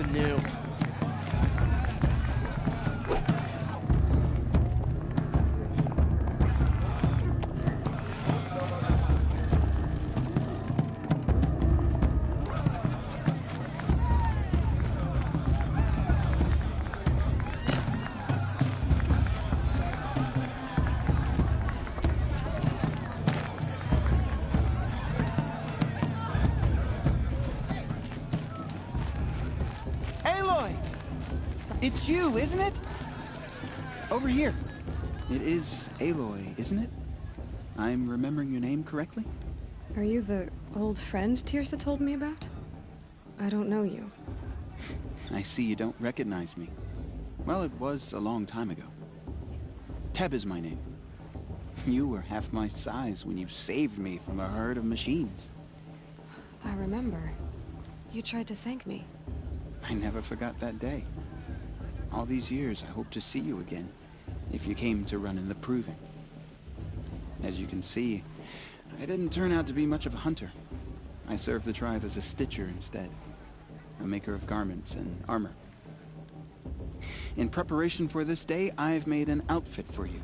something new. It's you, isn't it? Over here. It is Aloy, isn't it? I'm remembering your name correctly? Are you the old friend Tirsa told me about? I don't know you. I see you don't recognize me. Well, it was a long time ago. Teb is my name. You were half my size when you saved me from a herd of machines. I remember. You tried to thank me. I never forgot that day. All these years, I hope to see you again, if you came to run in the Proving. As you can see, I didn't turn out to be much of a hunter. I served the tribe as a stitcher instead, a maker of garments and armor. In preparation for this day, I've made an outfit for you.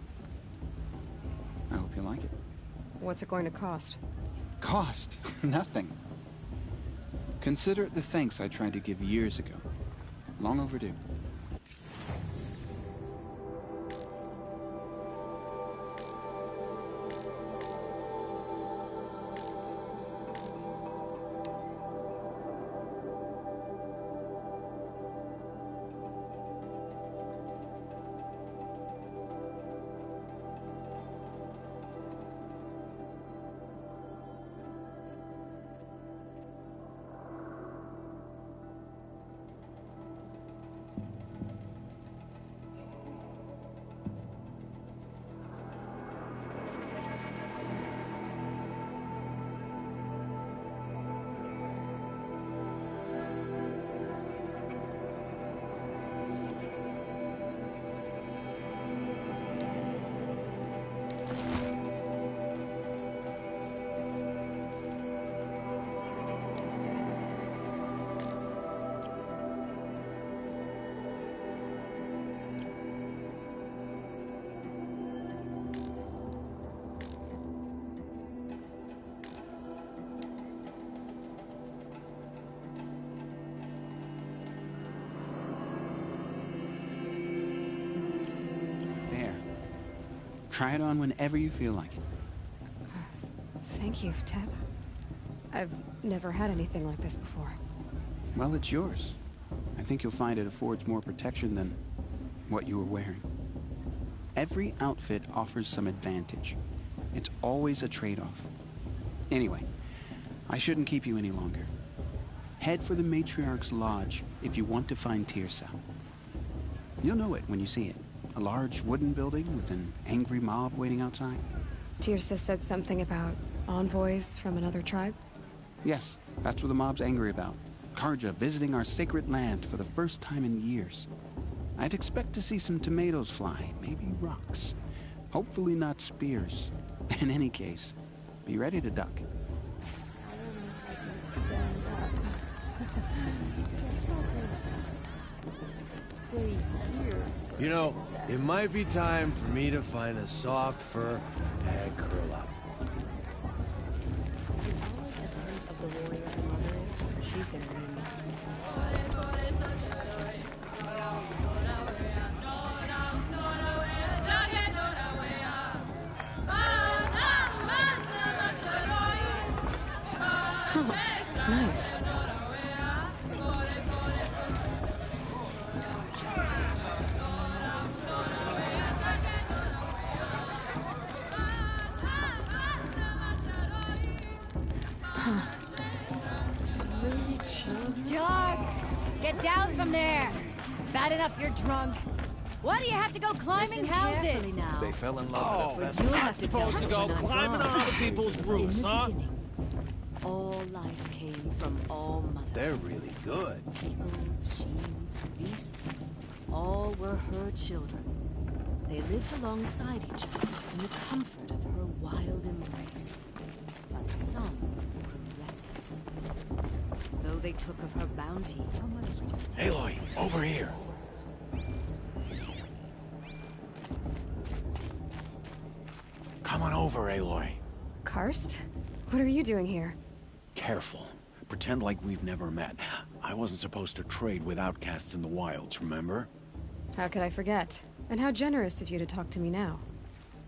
I hope you like it. What's it going to cost? Cost? Nothing. Consider it the thanks I tried to give years ago. Long overdue. Try it on whenever you feel like it. Thank you, Teb. I've never had anything like this before. Well, it's yours. I think you'll find it affords more protection than what you were wearing. Every outfit offers some advantage. It's always a trade-off. Anyway, I shouldn't keep you any longer. Head for the Matriarch's Lodge if you want to find Tirsa. You'll know it when you see it. A large wooden building with an angry mob waiting outside. Tirsa said something about envoys from another tribe? Yes, that's what the mob's angry about. Karja visiting our sacred land for the first time in years. I'd expect to see some tomatoes fly, maybe rocks. Hopefully not spears. In any case, be ready to duck. You know, it might be time for me to find a soft fur and curl up. Of the warrior her mother is, she's gonna be nice. Jog! Get down from there! Bad enough you're drunk. Why do you have to go climbing houses? Now. They fell in love with a But you'll have to tell Supposed to go climbing on other people's roofs, huh? All life came from all mothers. They're really good. People, machines, and beasts, all were her children. They lived alongside each other in the comfort of her wild embrace. But some grew princess. Though they took of her bounty. Aloy, over here. Come on over, Aloy. Karst? What are you doing here? Careful. Pretend like we've never met. I wasn't supposed to trade with outcasts in the wilds, remember? How could I forget? And how generous of you to talk to me now.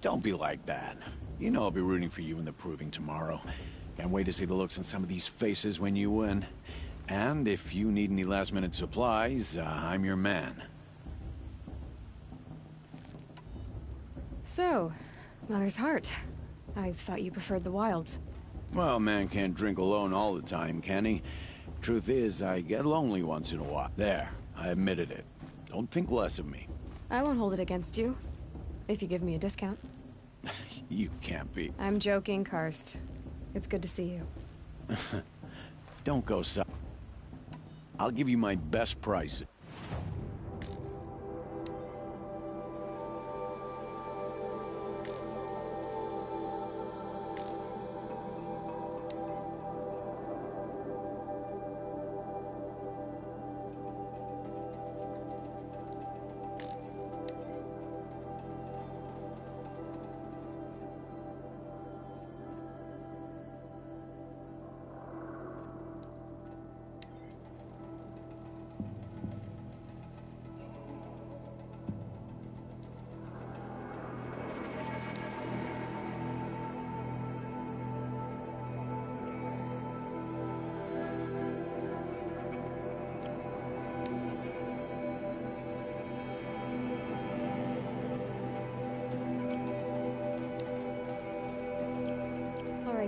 Don't be like that. You know I'll be rooting for you in the proving tomorrow. Can't wait to see the looks on some of these faces when you win. And if you need any last-minute supplies, I'm your man. So, Mother's Heart. I thought you preferred the wilds. Well, man can't drink alone all the time, can he? Truth is, I get lonely once in a while. There, I admitted it. Don't think less of me. I won't hold it against you. If you give me a discount. You can't be. I'm joking, Karst. It's good to see you. Don't go so. I'll give you my best price.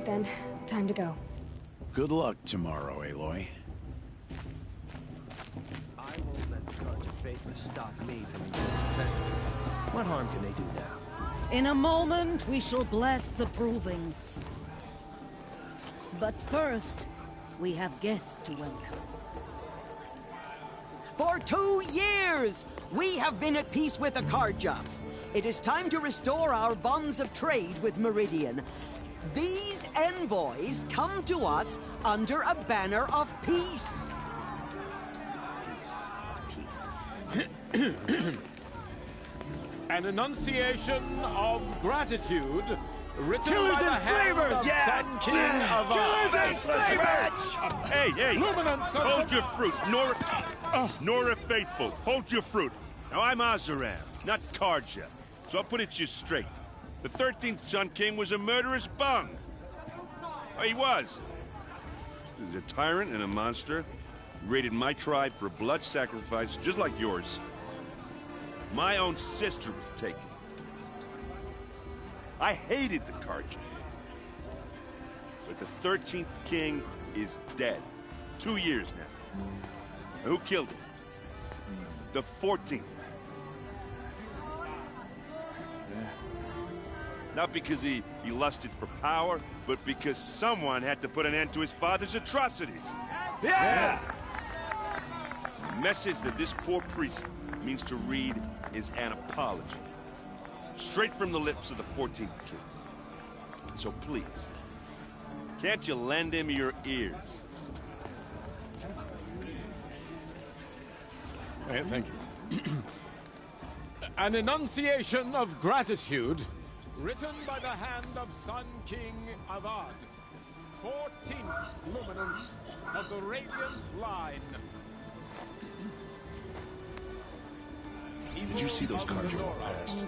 Then, time to go. Good luck tomorrow, Aloy. I won't let the cards of fate stop me from enjoying the festival. What harm can they do now? In a moment, we shall bless the proving. But first, we have guests to welcome. For 2 years, we have been at peace with the Carjas. It is time to restore our bonds of trade with Meridian. These envoys come to us under a banner of peace. An enunciation of gratitude written Killers by the and hand slavers! of Sun King of Killers and slavers! Hey, Luminance of hold the- your fruit, Nora Faithful, hold your fruit. Now I'm Azaram, not Karja, so I'll put it to you straight. The 13th Sun King was a murderous bung. Oh, he was. He was a tyrant and a monster. He raided my tribe for a blood sacrifice, just like yours. My own sister was taken. I hated the Karja. But the 13th King is dead. 2 years now. And who killed him? The 14th. Not because he lusted for power, but because someone had to put an end to his father's atrocities. Yeah! The message that this poor priest means to read is an apology. Straight from the lips of the 14th King. So please, can't you lend him your ears? Thank you. An enunciation of gratitude written by the hand of Sun King Avad, 14th luminance of the Radiant Line. Did you see those Carja walk past?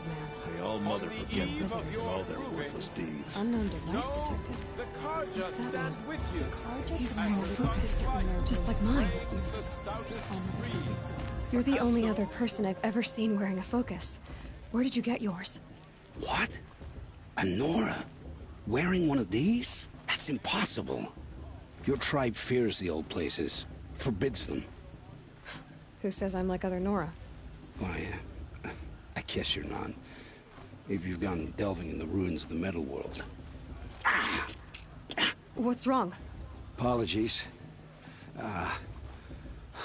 They all mother forget this and all their worthless deeds. Unknown device detected. The Karja stand with you. He's wearing a focus, just like mine. Is the stoutest breed. You're the only other person I've ever seen wearing a focus. Where did you get yours? What? A Nora? Wearing one of these? That's impossible. Your tribe fears the old places, forbids them. Who says I'm like other Nora? Why, I guess you're not. If you've gone delving in the ruins of the metal world. What's wrong? Apologies.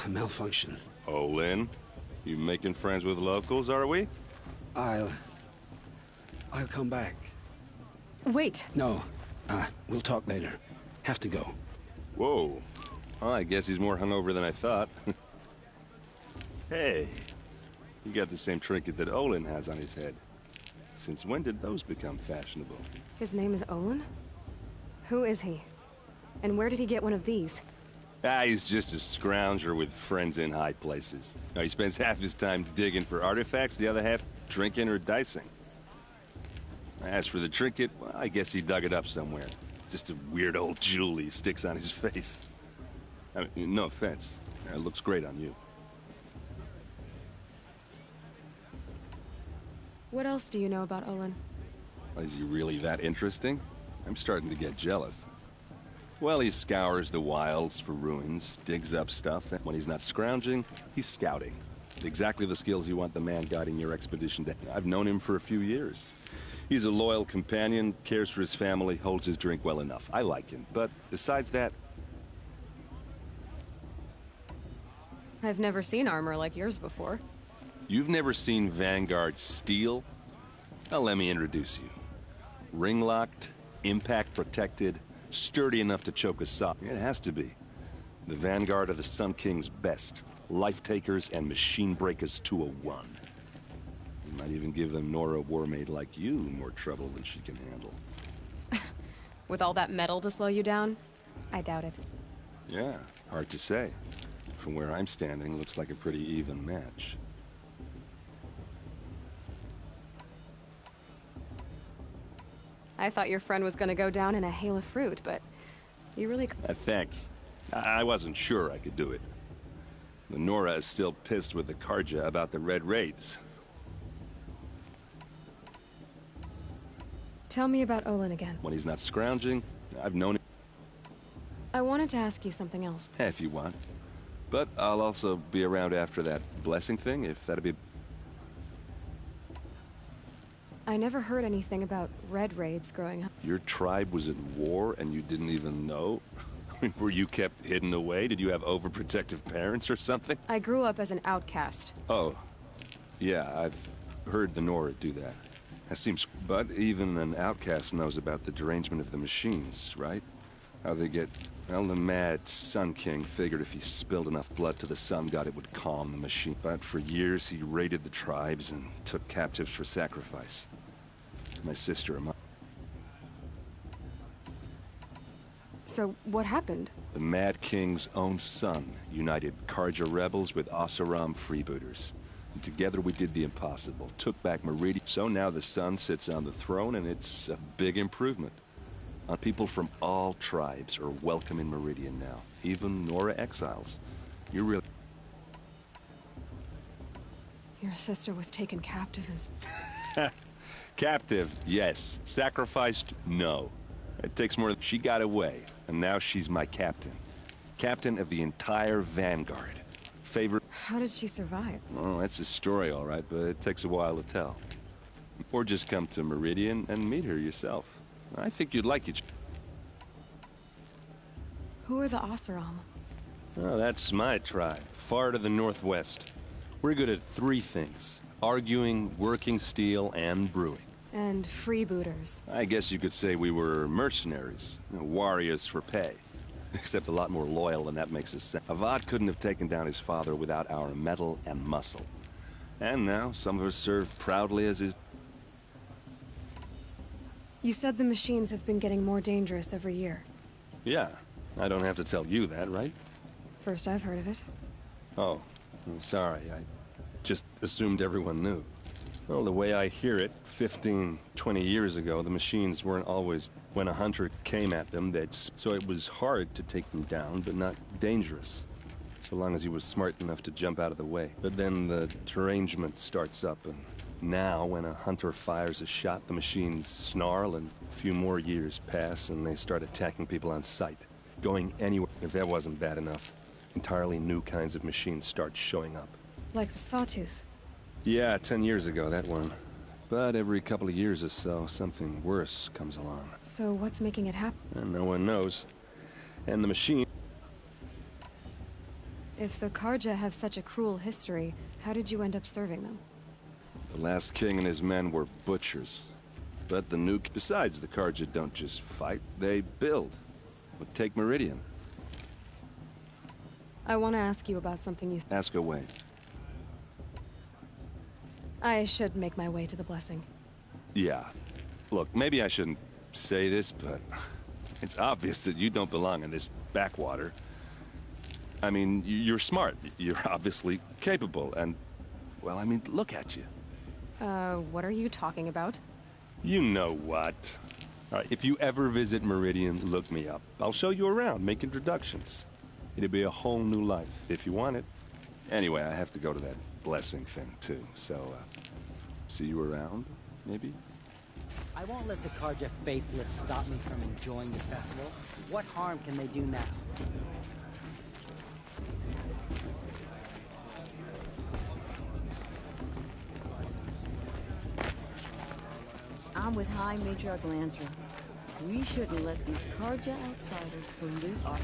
Malfunction. Oh, Lynn, you making friends with locals, are we? I'll come back. Wait. No, we'll talk later. Have to go. Whoa. Well, I guess he's more hungover than I thought. Hey, you got the same trinket that Olin has on his head. Since when did those become fashionable? His name is Olin? Who is he? And where did he get one of these? Ah, he's just a scrounger with friends in high places. Now, he spends half his time digging for artifacts, the other half drinking or dicing. As for the trinket, well, I guess he dug it up somewhere. Just a weird old jewel he sticks on his face. I mean, no offense. It looks great on you. What else do you know about Olin? Is he really that interesting? I'm starting to get jealous. Well, he scours the wilds for ruins, digs up stuff, and when he's not scrounging, he's scouting. Exactly the skills you want the man guiding your expedition to. I've known him for a few years. He's a loyal companion, cares for his family, holds his drink well enough. I like him, but besides that... I've never seen armor like yours before. You've never seen Vanguard steel? Well, let me introduce you. Ring-locked, impact-protected, sturdy enough to choke a sock. It has to be. The Vanguard of the Sun King's best. Life-takers and machine breakers to a one. You might even give a Nora warmaid like you more trouble than she can handle. With all that metal to slow you down? I doubt it. Yeah, hard to say. From where I'm standing, looks like a pretty even match. I thought your friend was gonna go down in a hail of fruit, but you really... Thanks. I wasn't sure I could do it. The Nora is still pissed with the Karja about the Red Raids. Tell me about Olin again. When he's not scrounging, I've known him. I wanted to ask you something else. If you want. But I'll also be around after that blessing thing, if that'd be... I never heard anything about Red Raids growing up. Your tribe was at war and you didn't even know? Were you kept hidden away? Did you have overprotective parents or something? I grew up as an outcast. Oh. Yeah, I've heard the Nora do that. That seems... But even an outcast knows about the derangement of the machines, right? How they get... Well, the mad Sun King figured if he spilled enough blood to the Sun God, it would calm the machine. But for years, he raided the tribes and took captives for sacrifice. My sister and my... So, what happened? The Mad King's own son united Karja rebels with Oseram freebooters. And together we did the impossible, took back Meridian. So now the Sun sits on the throne, and it's a big improvement. People from all tribes are welcome in Meridian now, even Nora exiles. You really... Your sister was taken captive and... Captive, yes. Sacrificed, no. It takes more... She got away, and now she's my captain. Captain of the entire Vanguard. Favorite... How did she survive? Oh, that's a story, all right, but it takes a while to tell. Or just come to Meridian and meet her yourself. I think you'd like it. Who are the Oseram? Oh, that's my tribe, far to the northwest. We're good at three things. Arguing, working steel, and brewing. And freebooters. I guess you could say we were mercenaries. Warriors for pay. Except a lot more loyal than that makes us sound. Avad couldn't have taken down his father without our metal and muscle. And now, some of us serve proudly as his... You said the machines have been getting more dangerous every year. Yeah, I don't have to tell you that, right? First I've heard of it. Oh, I'm sorry. I just assumed everyone knew. Well, the way I hear it, 15, 20 years ago, the machines weren't always... When a hunter came at them, so it was hard to take them down, but not dangerous. So long as he was smart enough to jump out of the way. But then the derangement starts up, and now when a hunter fires a shot, the machines snarl, and a few more years pass, and they start attacking people on sight. Going anywhere. If that wasn't bad enough, entirely new kinds of machines start showing up. Like the Sawtooth? Yeah, 10 years ago, that one. But every couple of years or so, something worse comes along. So what's making it happen? And no one knows. And the machine... If the Karja have such a cruel history, how did you end up serving them? The last king and his men were butchers. But the nuke... Besides, the Karja don't just fight, they build. But take Meridian. I want to ask you about something you... Ask away. I should make my way to the blessing. Yeah. Look, maybe I shouldn't say this, but it's obvious that you don't belong in this backwater. I mean, you're smart. You're obviously capable, and... well, I mean, look at you. What are you talking about? You know what. All right, if you ever visit Meridian, look me up. I'll show you around, make introductions. It'll be a whole new life, if you want it. Anyway, I have to go to that blessing thing, too. So, see you around, maybe? I won't let the Karja faithless stop me from enjoying the festival. What harm can they do now? I'm with High Matriarch Lansra. We shouldn't let these Karja outsiders pollute our...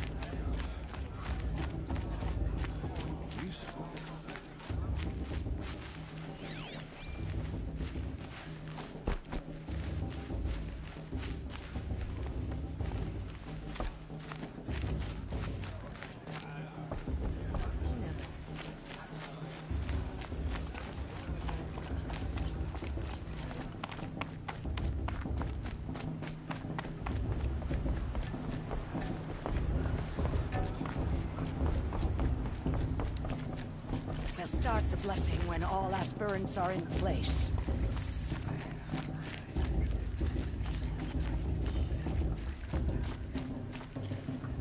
Start the blessing when all aspirants are in place.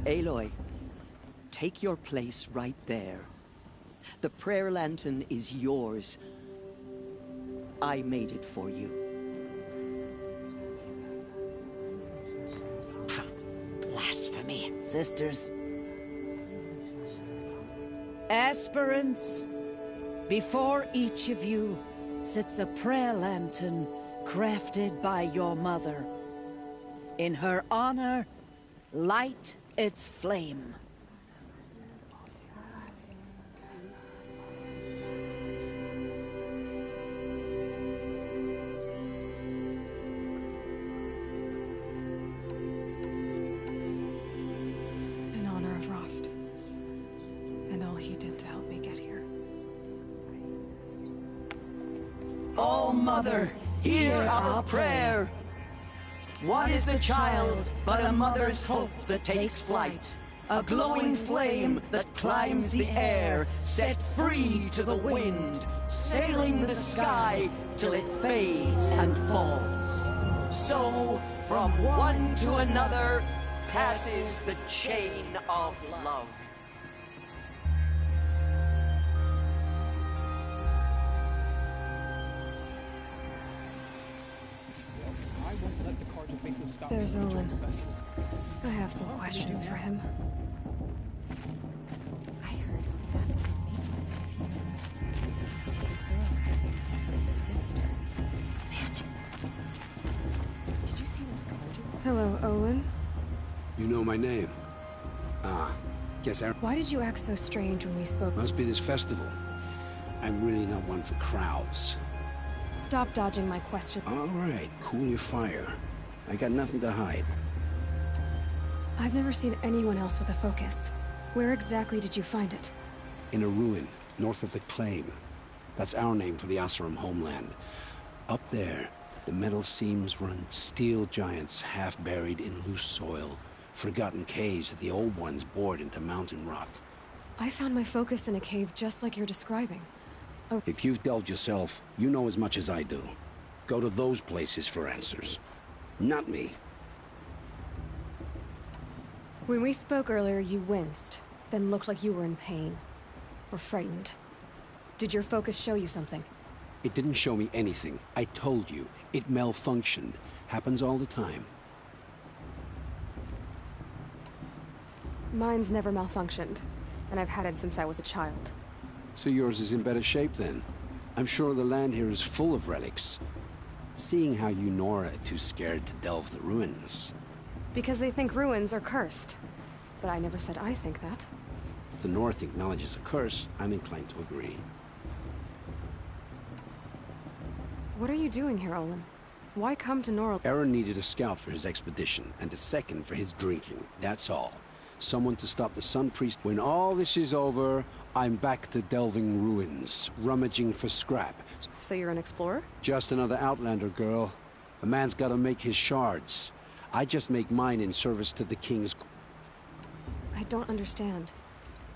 Aloy, take your place right there. The prayer lantern is yours. I made it for you. Blasphemy. Sisters. Aspirants. Before each of you sits a prayer lantern crafted by your mother. In her honor, light its flame. In honor of Rost. And all he did to help me get here. Oh, Mother, hear our prayer. What is the child but a mother's hope that takes flight? A glowing flame that climbs the air, set free to the wind, sailing the sky till it fades and falls. So, from one to another, passes the chain of love. There's Olin. I have some questions for him. I heard asking Nicholas if he knows his girl, his sister. Imagine. Did you see those Karja? Hello, Olin. You know my name? Ah, guess I... Why did you act so strange when we spoke? Must be this festival. I'm really not one for crowds. Stop dodging my question. All right, cool your fire. I got nothing to hide. I've never seen anyone else with a focus. Where exactly did you find it? In a ruin, north of the Claim. That's our name for the Asuram homeland. Up there, the metal seams run steel giants half buried in loose soil. Forgotten caves that the old ones bored into mountain rock. I found my focus in a cave just like you're describing. Oh. If you've delved yourself, you know as much as I do. Go to those places for answers. Not me. When we spoke earlier, you winced, then looked like you were in pain. Or frightened. Did your focus show you something? It didn't show me anything. I told you. It malfunctioned. Happens all the time. Mine's never malfunctioned, and I've had it since I was a child. So yours is in better shape then. I'm sure the land here is full of relics. Seeing how you Nora are too scared to delve the ruins. Because they think ruins are cursed. But I never said I think that. If the North acknowledges a curse, I'm inclined to agree. What are you doing here, Olin? Why come to Nora? Aaron needed a scout for his expedition, and a second for his drinking. That's all. Someone to stop the Sun Priest. When all this is over, I'm back to delving ruins, rummaging for scrap. So you're an explorer? Just another Outlander, girl. A man's gotta make his shards. I just make mine in service to the King's... I don't understand.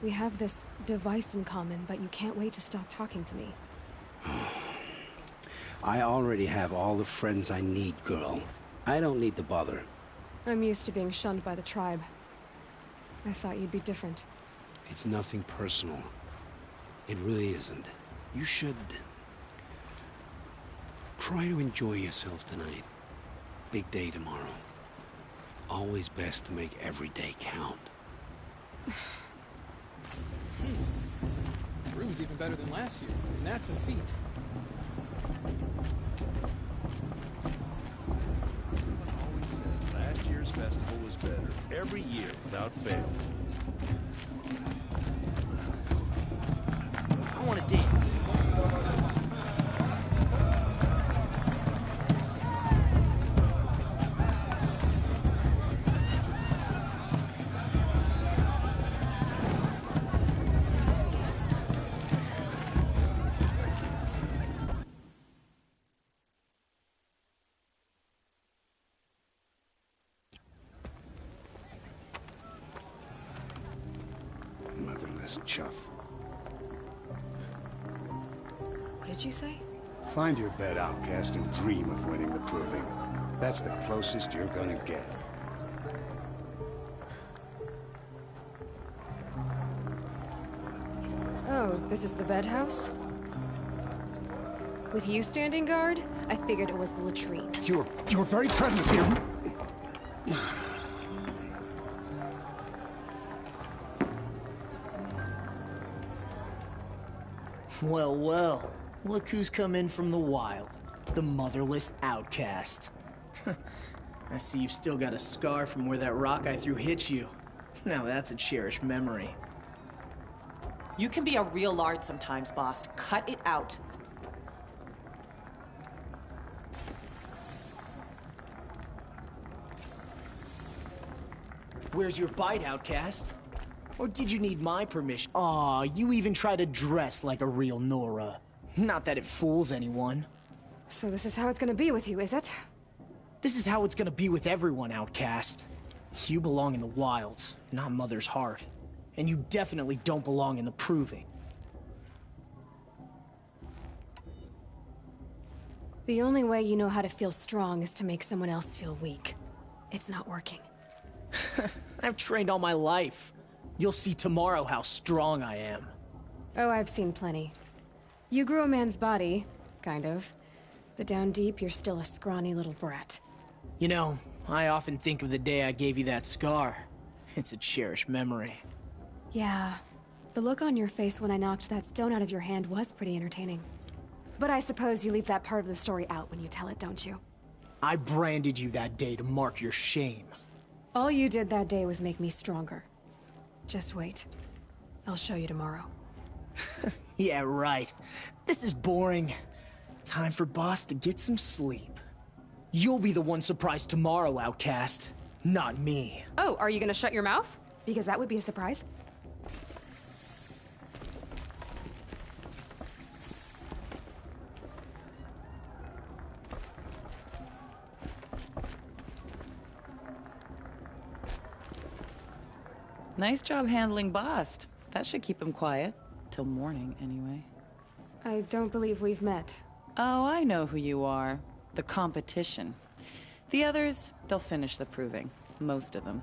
We have this device in common, but you can't wait to stop talking to me. I already have all the friends I need, girl. I don't need the bother. I'm used to being shunned by the tribe. I thought you'd be different. It's nothing personal. It really isn't. You should... try to enjoy yourself tonight. Big day tomorrow. Always best to make every day count. Brew's even better than last year, and that's a feat. Always says last year's festival was better. Every year, without fail. I want to dance. Motherless chuff. What did you say? Find your bed, outcast, and dream of winning the proving. That's the closest you're gonna get. Oh, this is the bed house? With you standing guard, I figured it was the latrine. Your very presence here... Well, well. Look who's come in from the wild. The motherless outcast. I see you've still got a scar from where that rock I threw hit you. Now that's a cherished memory. You can be a real lard sometimes, boss. Cut it out. Where's your bite, outcast? Or did you need my permission? Aw, you even try to dress like a real Nora. Not that it fools anyone. So this is how it's gonna be with you, is it? This is how it's gonna be with everyone, outcast. You belong in the wilds, not Mother's heart. And you definitely don't belong in the proving. The only way you know how to feel strong is to make someone else feel weak. It's not working. I've trained all my life. You'll see tomorrow how strong I am. Oh, I've seen plenty. You grew a man's body, kind of. But down deep, you're still a scrawny little brat. You know, I often think of the day I gave you that scar. It's a cherished memory. Yeah. The look on your face when I knocked that stone out of your hand was pretty entertaining. But I suppose you leave that part of the story out when you tell it, don't you? I branded you that day to mark your shame. All you did that day was make me stronger. Just wait. I'll show you tomorrow. Yeah, right. This is boring. Time for Boss to get some sleep. You'll be the one surprised tomorrow, outcast. Not me. Oh, are you gonna shut your mouth? Because that would be a surprise. Nice job handling Bast. That should keep him quiet. Till morning, anyway. I don't believe we've met. Oh, I know who you are. The competition. The others, they'll finish the proving. Most of them.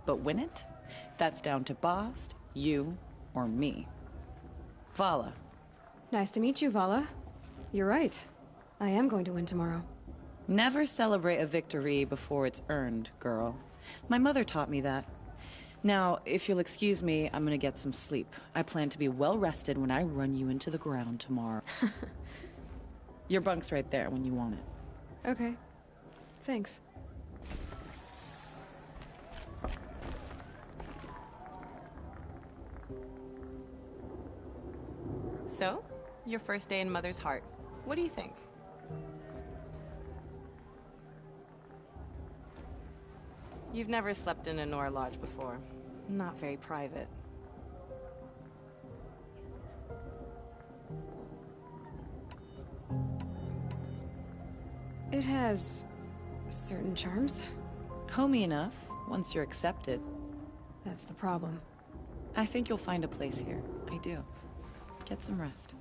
But win it? That's down to Bast, you, or me. Vala. Nice to meet you, Vala. You're right. I am going to win tomorrow. Never celebrate a victory before it's earned, girl. My mother taught me that. Now, if you'll excuse me, I'm gonna get some sleep. I plan to be well rested when I run you into the ground tomorrow. Your bunk's right there when you want it. Okay. Thanks. So, your first day in Mother's heart. What do you think? You've never slept in a Nora lodge before. not very private. It has certain charms. Homey enough, once you're accepted. That's the problem. I think you'll find a place here. I do. Get some rest.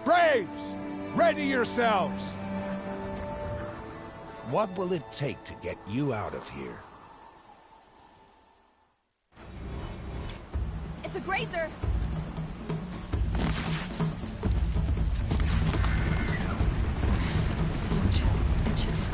Braves! Ready yourselves! What will it take to get you out of here? It's a grazer! Slow chill, bitches.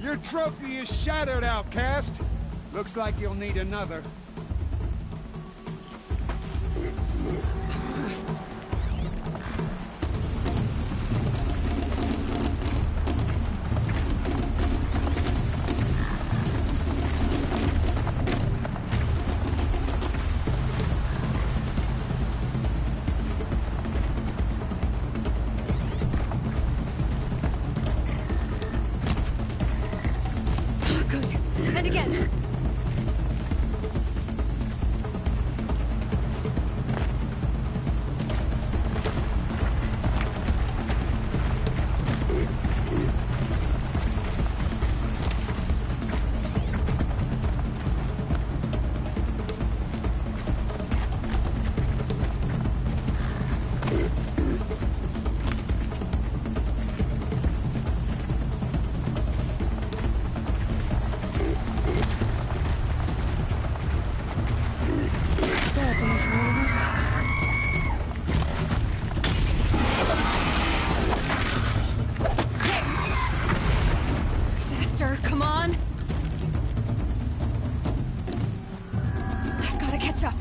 Your trophy is shattered, outcast. Looks like you'll need another. Good. And again. Faster, come on! I've gotta catch up.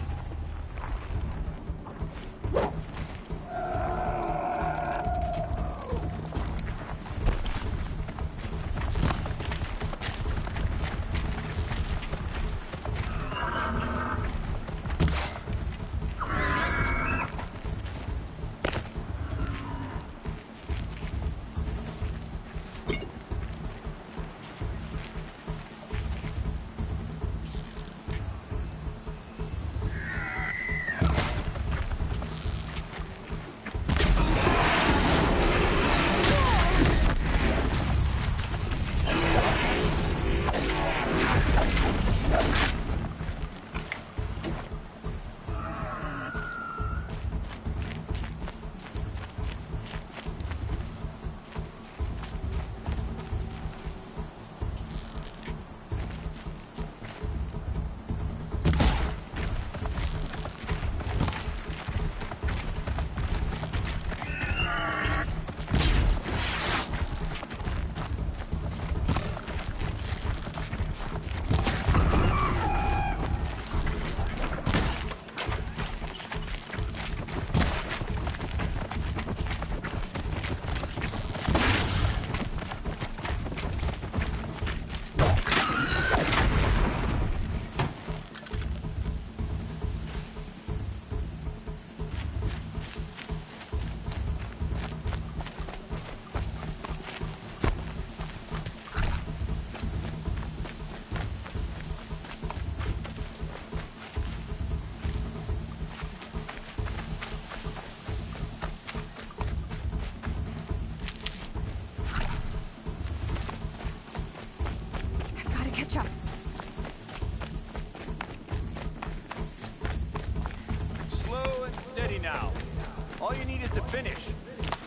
is to finish.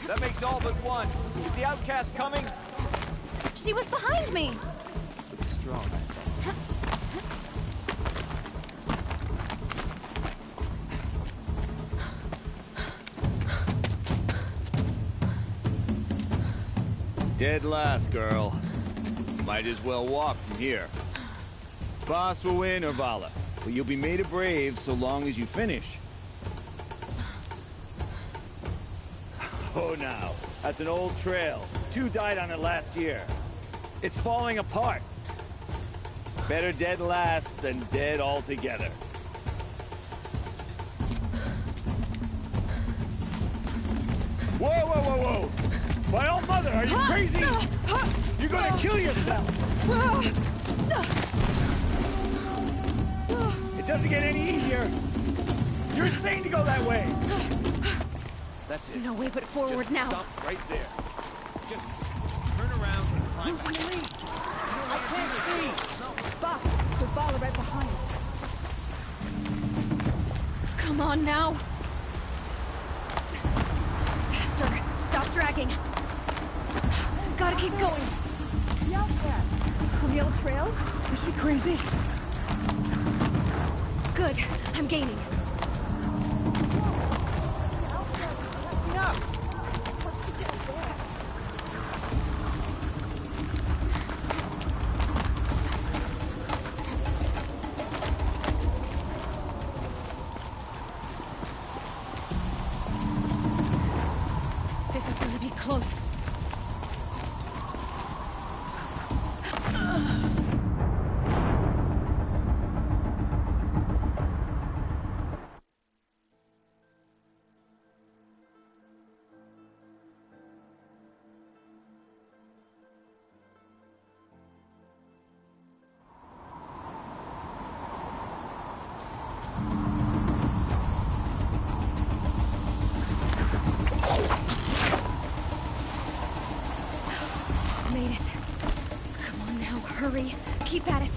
That makes all but one. Is the outcast coming? She was behind me! Strong. Dead last, girl. Might as well walk from here. Boss will win or Vala, but you'll be made a brave so long as you finish. Oh, now. That's an old trail. 2 died on it last year. It's falling apart. Better dead last than dead altogether. Whoa, whoa, whoa, whoa! My old mother, are you crazy? You're gonna kill yourself! It doesn't get any easier! You're insane to go that way! That's it. No way but forward Just now. Stop right there. Just turn around and climb. Who's in the lead? I can't see! Box, the Vala right behind. Come on now. Faster. Stop dragging. Gotta keep going. The outcast. On the old trail? Is she crazy? Good. I'm gaining. This is gonna be close. Made it. Come on now, hurry. Keep at it.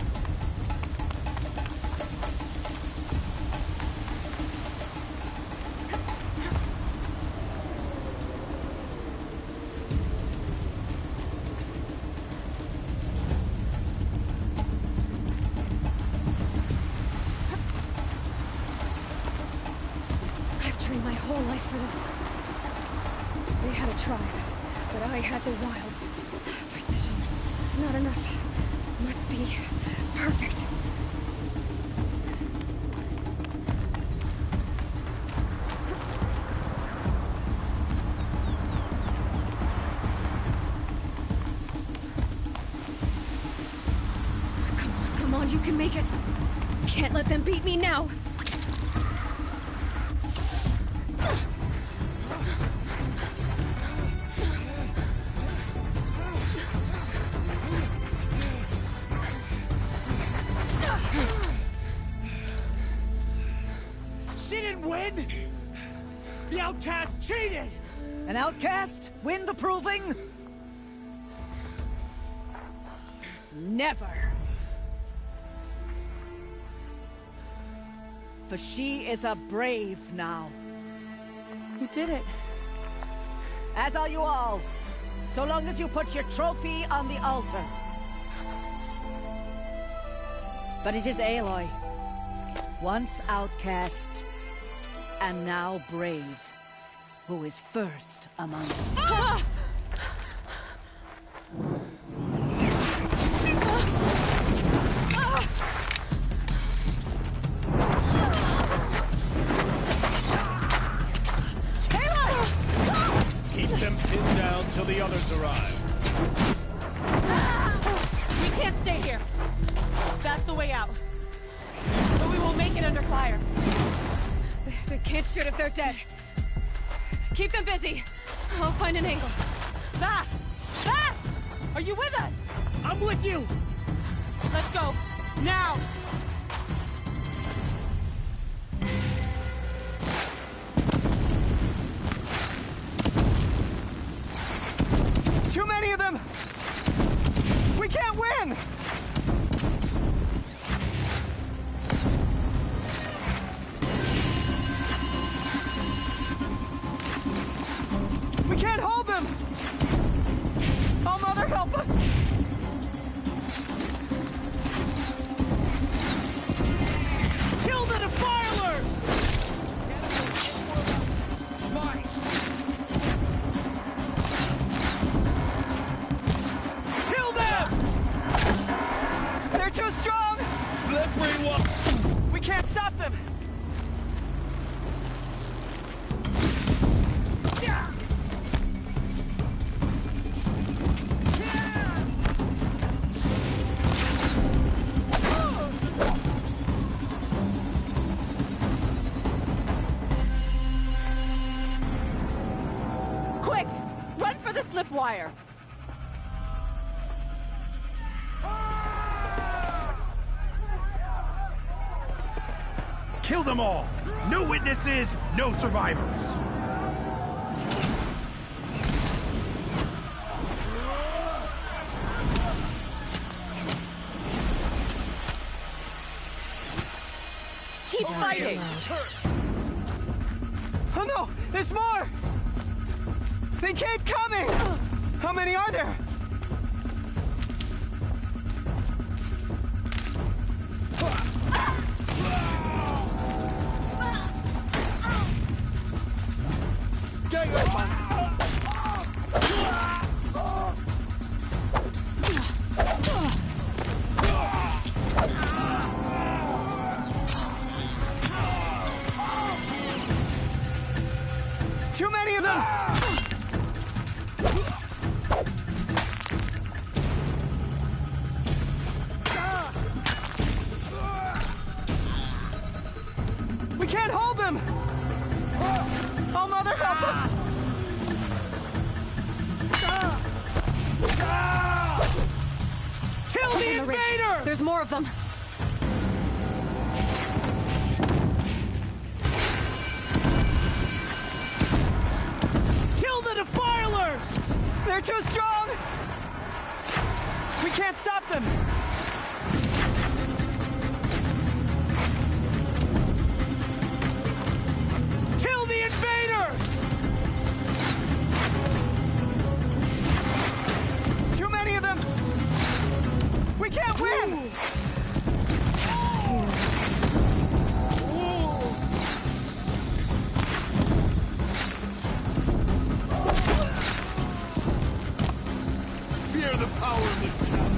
I've trained my whole life for this. They had a tribe, but I had the wilds. Precision. Not enough. Must be perfect. Come on, you can make it. Can't let them beat me now. She didn't win! The outcast cheated! An outcast? Win the proving? Never. For she is a brave now. You did it. As are you all. So long as you put your trophy on the altar. But it is Aloy. Once outcast, and now brave, who is first among them. Keep them pinned down till the others arrive. We can't stay here. That's the way out. But we won't make it under fire. They can't shoot if they're dead. Keep them busy. I'll find an angle. Fast! Fast! Are you with us? I'm with you! Let's go. Now! Too many of them! We can't win! can't stop them! Quick! Run for the slip wire! Kill them all! No witnesses, no survivors! Keep fighting! Oh no! There's more! They keep coming! How many are there? Too many of them! We can't hold them! Oh, Mother, help us! Kill the invaders! There's more of them. Kill the defilers! They're too strong! We can't stop them! Kill the invaders! Too many of them! We can't win! Fear the power of this town.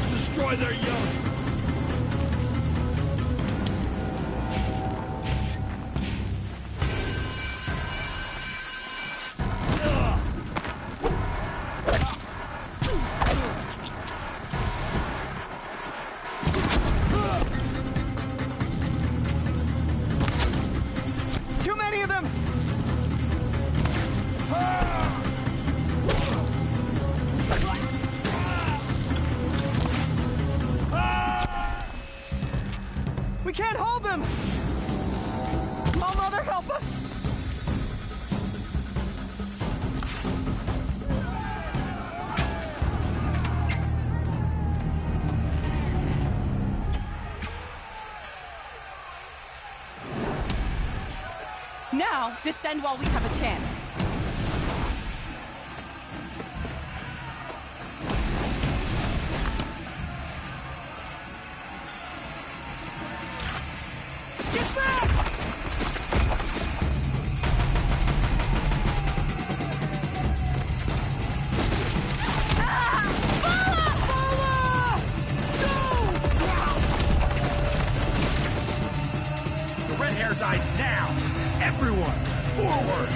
Destroy their young. Too many of them! We can't hold them! Oh, Mother, help us! Now, descend while we have a chance. Get back! The red hair dies now! Everyone, forward!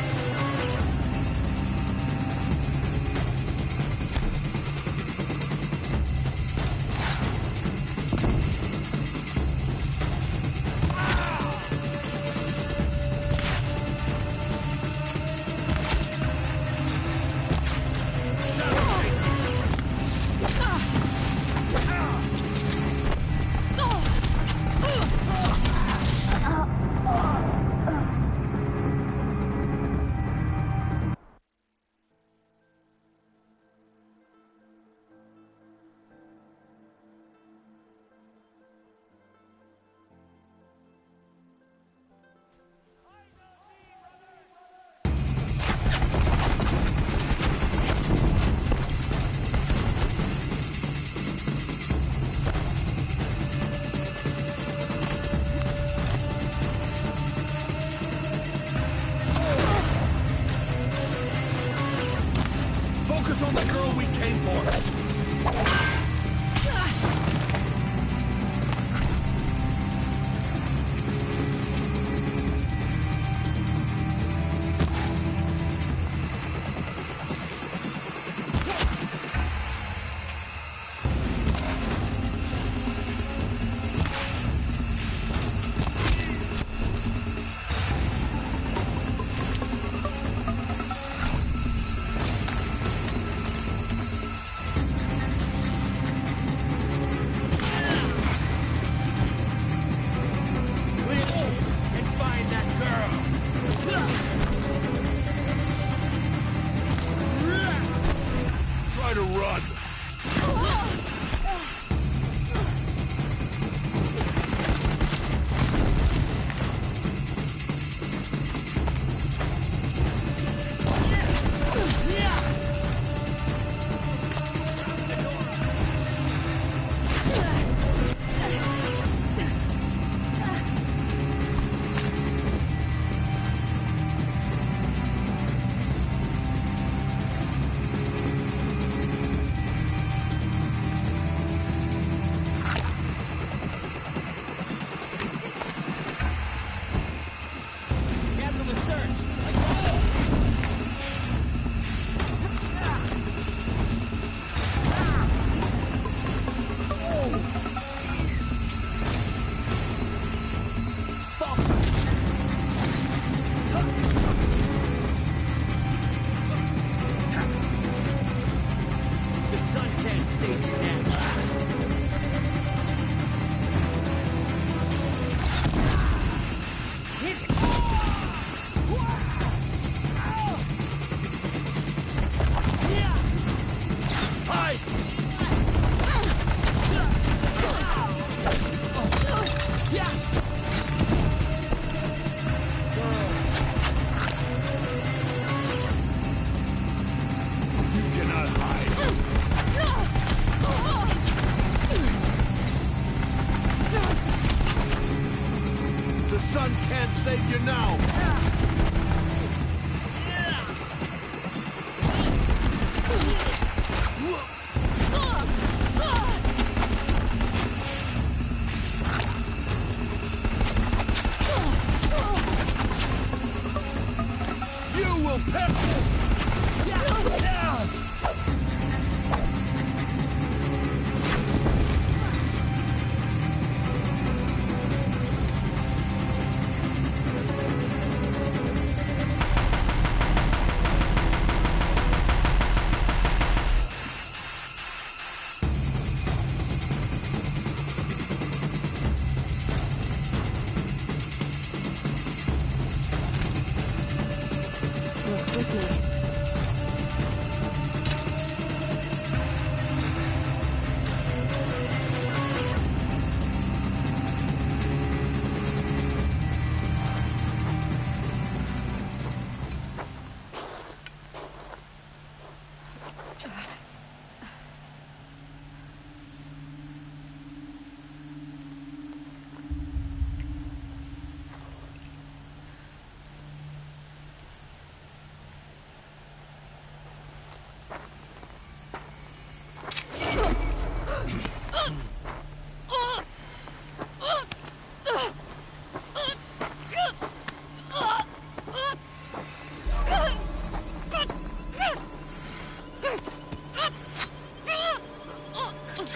Focus on the girl we came for.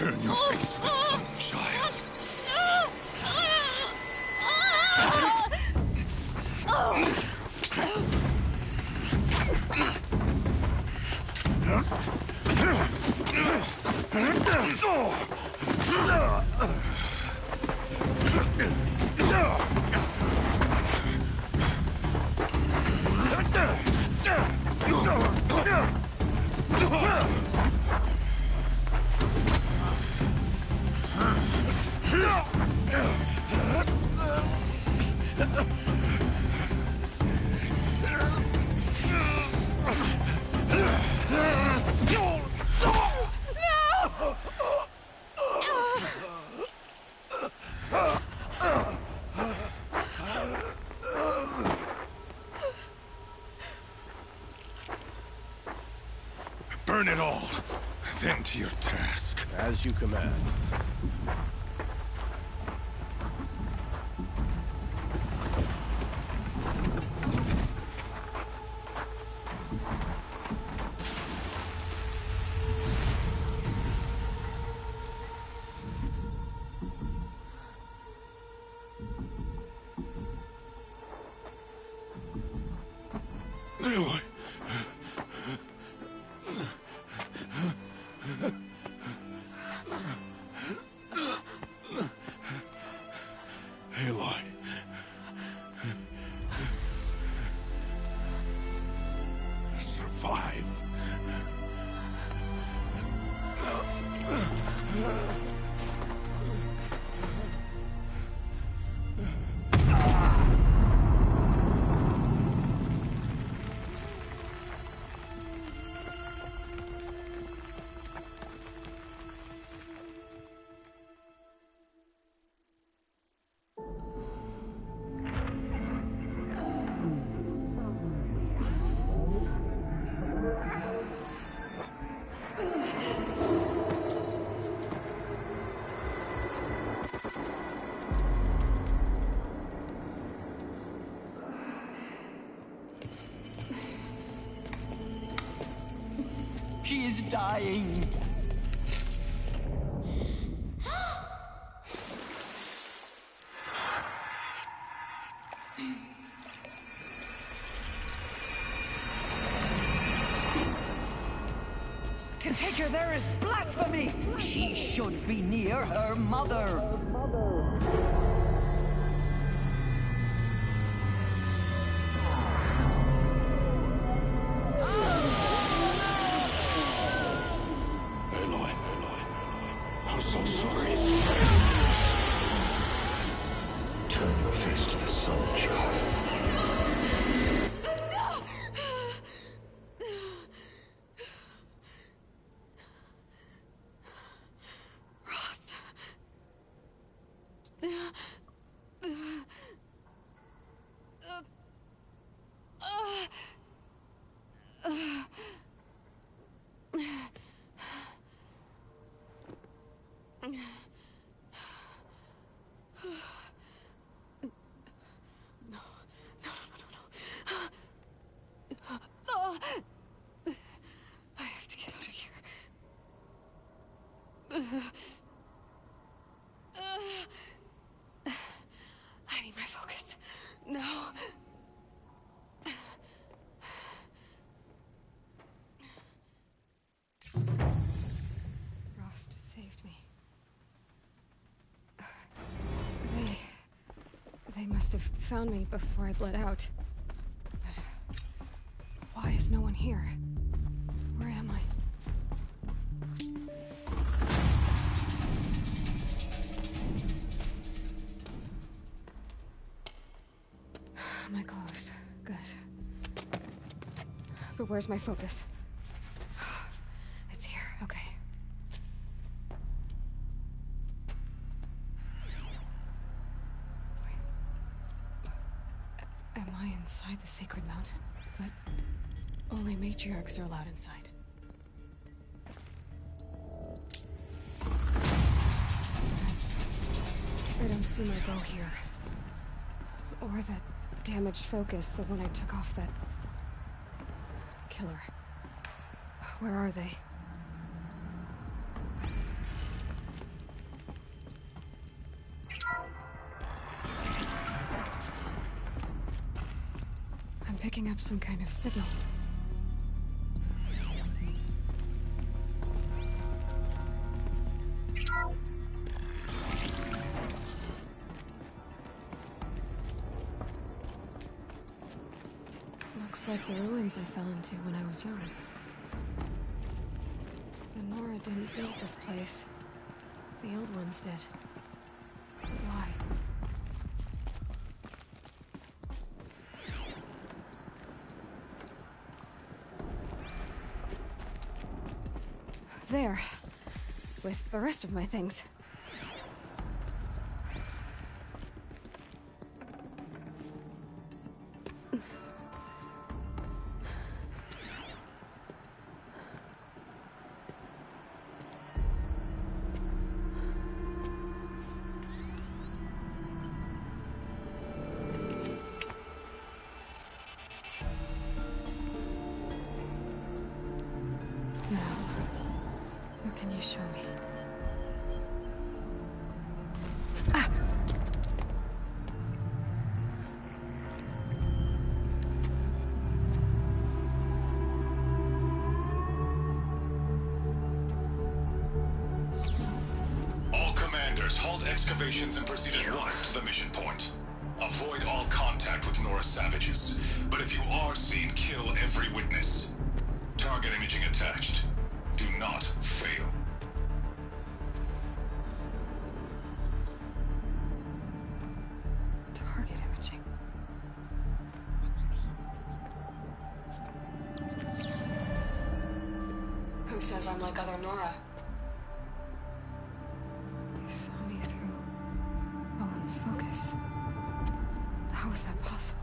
Turn your face to the sun, child. Burn it all. Then to your task. As you command. Aloy. Aloy. Survive. She is dying. To take her there is blasphemy. She should be near her mother. Aloy. I'm so sorry. Turn your face to the sun, child. Rost. I have to get out of here. I need my focus. No. Rost saved me. They must have found me before I bled out. But why is no one here? Where am I? My clothes. Good. But where's my focus? It's here. Okay. Am I inside the sacred mountain? But only matriarchs are allowed inside. I don't see my bow here. Or that damaged focus, the one I took off that killer. Where are they? I'm picking up some kind of signal. Looks like the ruins I fell into when I was young. The Nora didn't build this place. The old ones did. Why? There. With the rest of my things. Please show me. All commanders, halt excavations and proceed at once to the mission point. Avoid all contact with Nora savages, but if you are seen, kill every witness. Target imaging attached. Do not fail. Target imaging. Who says I'm like other Nora? They saw me through Owen's focus. How is that possible?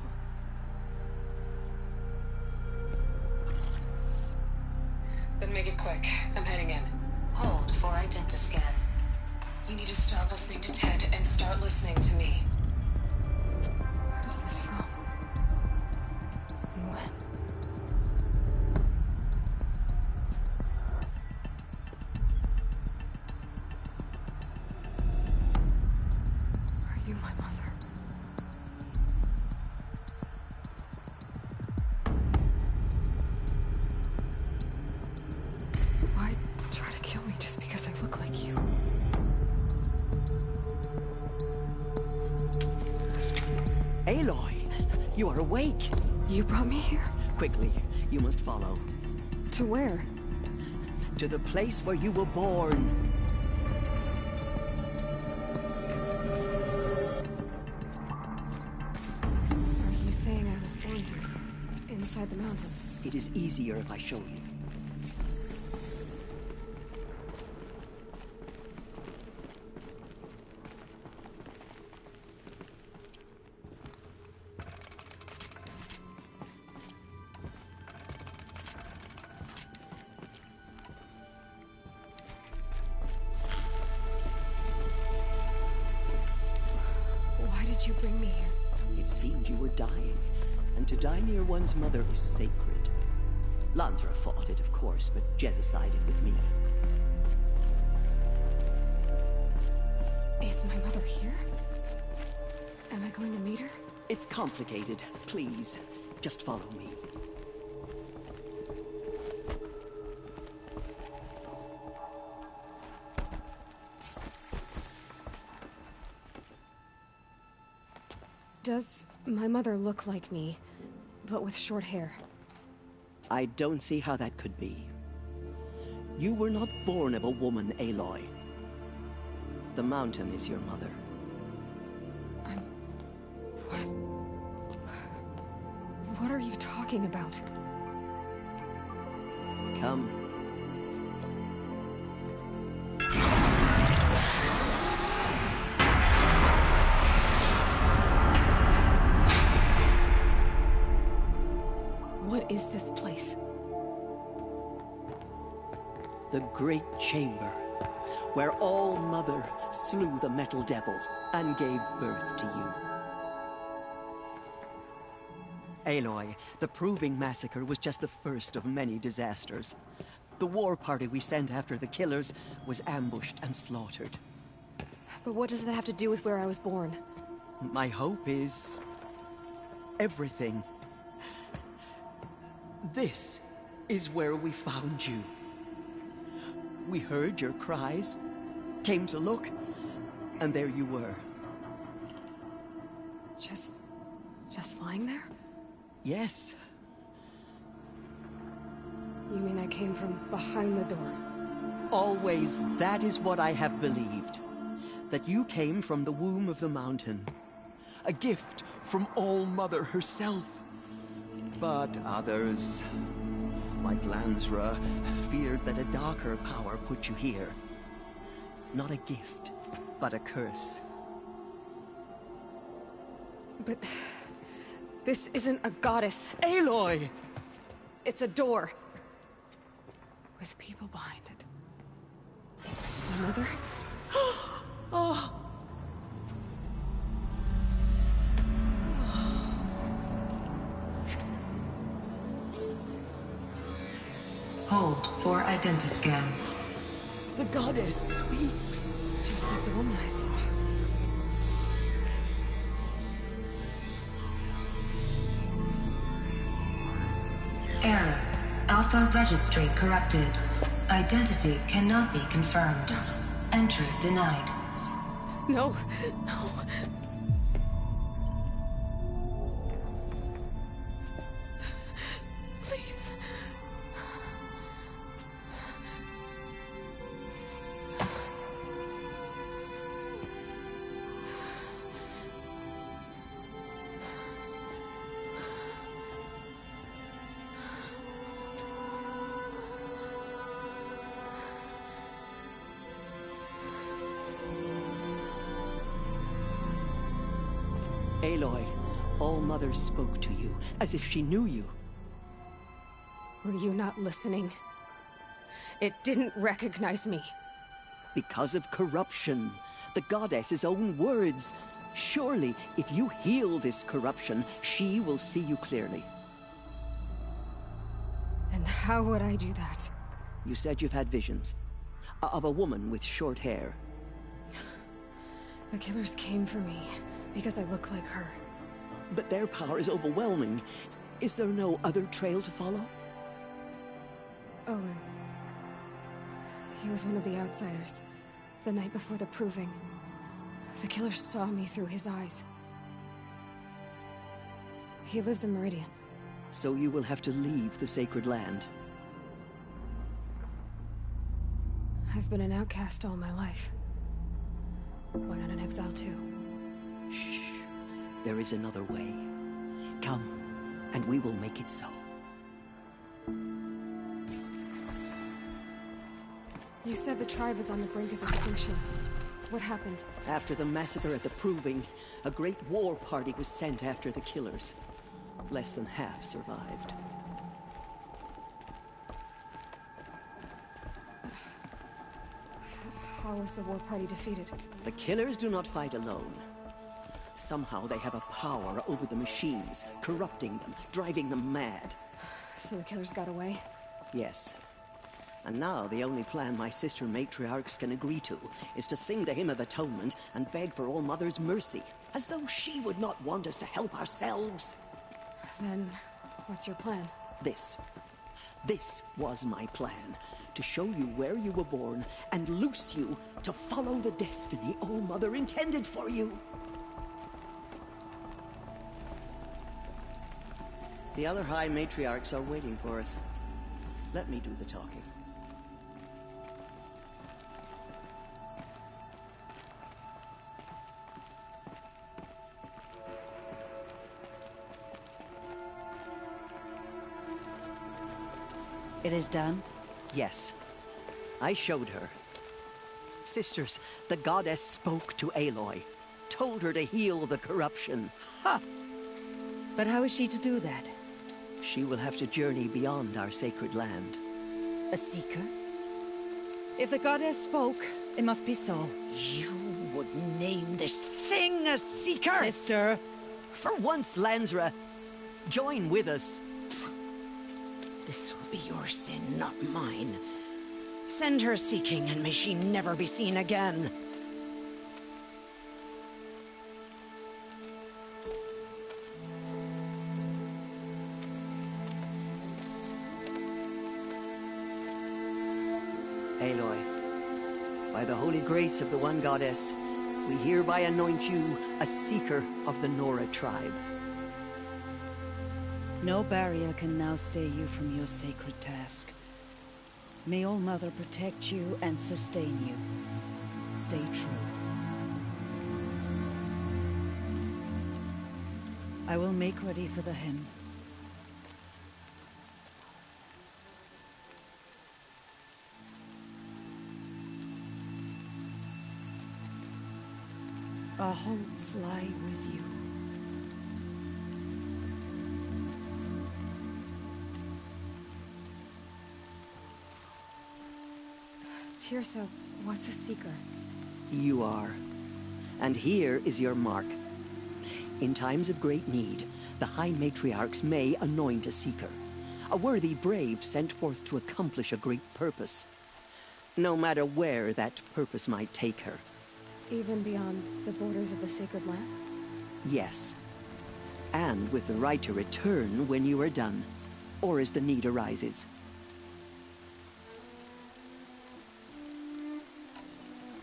Then make it quick. I'm heading in. Hold for identiscan. You need to stop listening to Ted and start listening to me. Where's this from? And when? Are you my mother? Why try to kill me just because I look like you? Aloy, you are awake. You brought me here? Quickly, you must follow. To where? To the place where you were born. Are you saying I was born here? Inside the mountain? It is easier if I show you. Why did you bring me here? It seemed you were dying, and to die near one's mother is sacred. Lansra fought it, of course, but Jezza sided with me. Is my mother here? Am I going to meet her? It's complicated. Please, just follow me. Does my mother look like me, but with short hair? I don't see how that could be. You were not born of a woman, Aloy. The mountain is your mother. What are you talking about? Come. What is this place? The Great Chamber, where All-Mother slew the Metal Devil and gave birth to you. Aloy, the Proving Massacre was just the first of many disasters. The war party we sent after the killers was ambushed and slaughtered. But what does that have to do with where I was born? My hope is everything. This is where we found you. We heard your cries, came to look, and there you were. Just lying there? Yes. You mean I came from behind the door? Always, that is what I have believed. That you came from the womb of the mountain. A gift from All-Mother herself. But others, like Lansra, feared that a darker power put you here. Not a gift, but a curse. But this isn't a goddess. Aloy! It's a door. With people behind it. My mother? Oh! Hold for identiscan. The goddess speaks. Just like the woman I saw. Error. Alpha registry corrupted. Identity cannot be confirmed. Entry denied. No, no. Please. Aloy, All-Mother spoke to you, as if she knew you. Were you not listening? It didn't recognize me. Because of corruption. The goddess's own words. Surely, if you heal this corruption, she will see you clearly. And how would I do that? You said you've had visions. Of a woman with short hair. The killers came for me because I look like her. But their power is overwhelming. Is there no other trail to follow? Owen. He was one of the outsiders. The night before the proving. The killer saw me through his eyes. He lives in Meridian. So you will have to leave the sacred land. I've been an outcast all my life. Why not an exile too? Shh. There is another way. Come, and we will make it so. You said the tribe was on the brink of extinction. What happened? After the massacre at the Proving, a great war party was sent after the killers. Less than half survived. How was the war party defeated? The killers do not fight alone. Somehow they have a power over the machines, corrupting them, driving them mad. So the killers got away? Yes. And now the only plan my sister matriarchs can agree to is to sing the Hymn of Atonement and beg for All-Mother's mercy, as though she would not want us to help ourselves. Then, what's your plan? This. This was my plan. To show you where you were born and loose you to follow the destiny All-Mother intended for you. The other High Matriarchs are waiting for us. Let me do the talking. It is done? Yes. I showed her. Sisters, the goddess spoke to Aloy. Told her to heal the corruption. Ha! But how is she to do that? She will have to journey beyond our sacred land. A seeker? If the goddess spoke, it must be so. You would name this thing a seeker? Sister! For once, Lansra, join with us. This will be your sin, not mine. Send her seeking, and may she never be seen again. Aloy, by the holy grace of the One Goddess, we hereby anoint you a seeker of the Nora tribe. No barrier can now stay you from your sacred task. May All-Mother protect you and sustain you. Stay true. I will make ready for the hymn. Our hopes lie with you. Tirsa, what's a seeker? You are. And here is your mark. In times of great need, the High Matriarchs may anoint a seeker. A worthy brave sent forth to accomplish a great purpose. no matter where that purpose might take her. Even beyond the borders of the sacred land? Yes. And with the right to return when you are done, or as the need arises.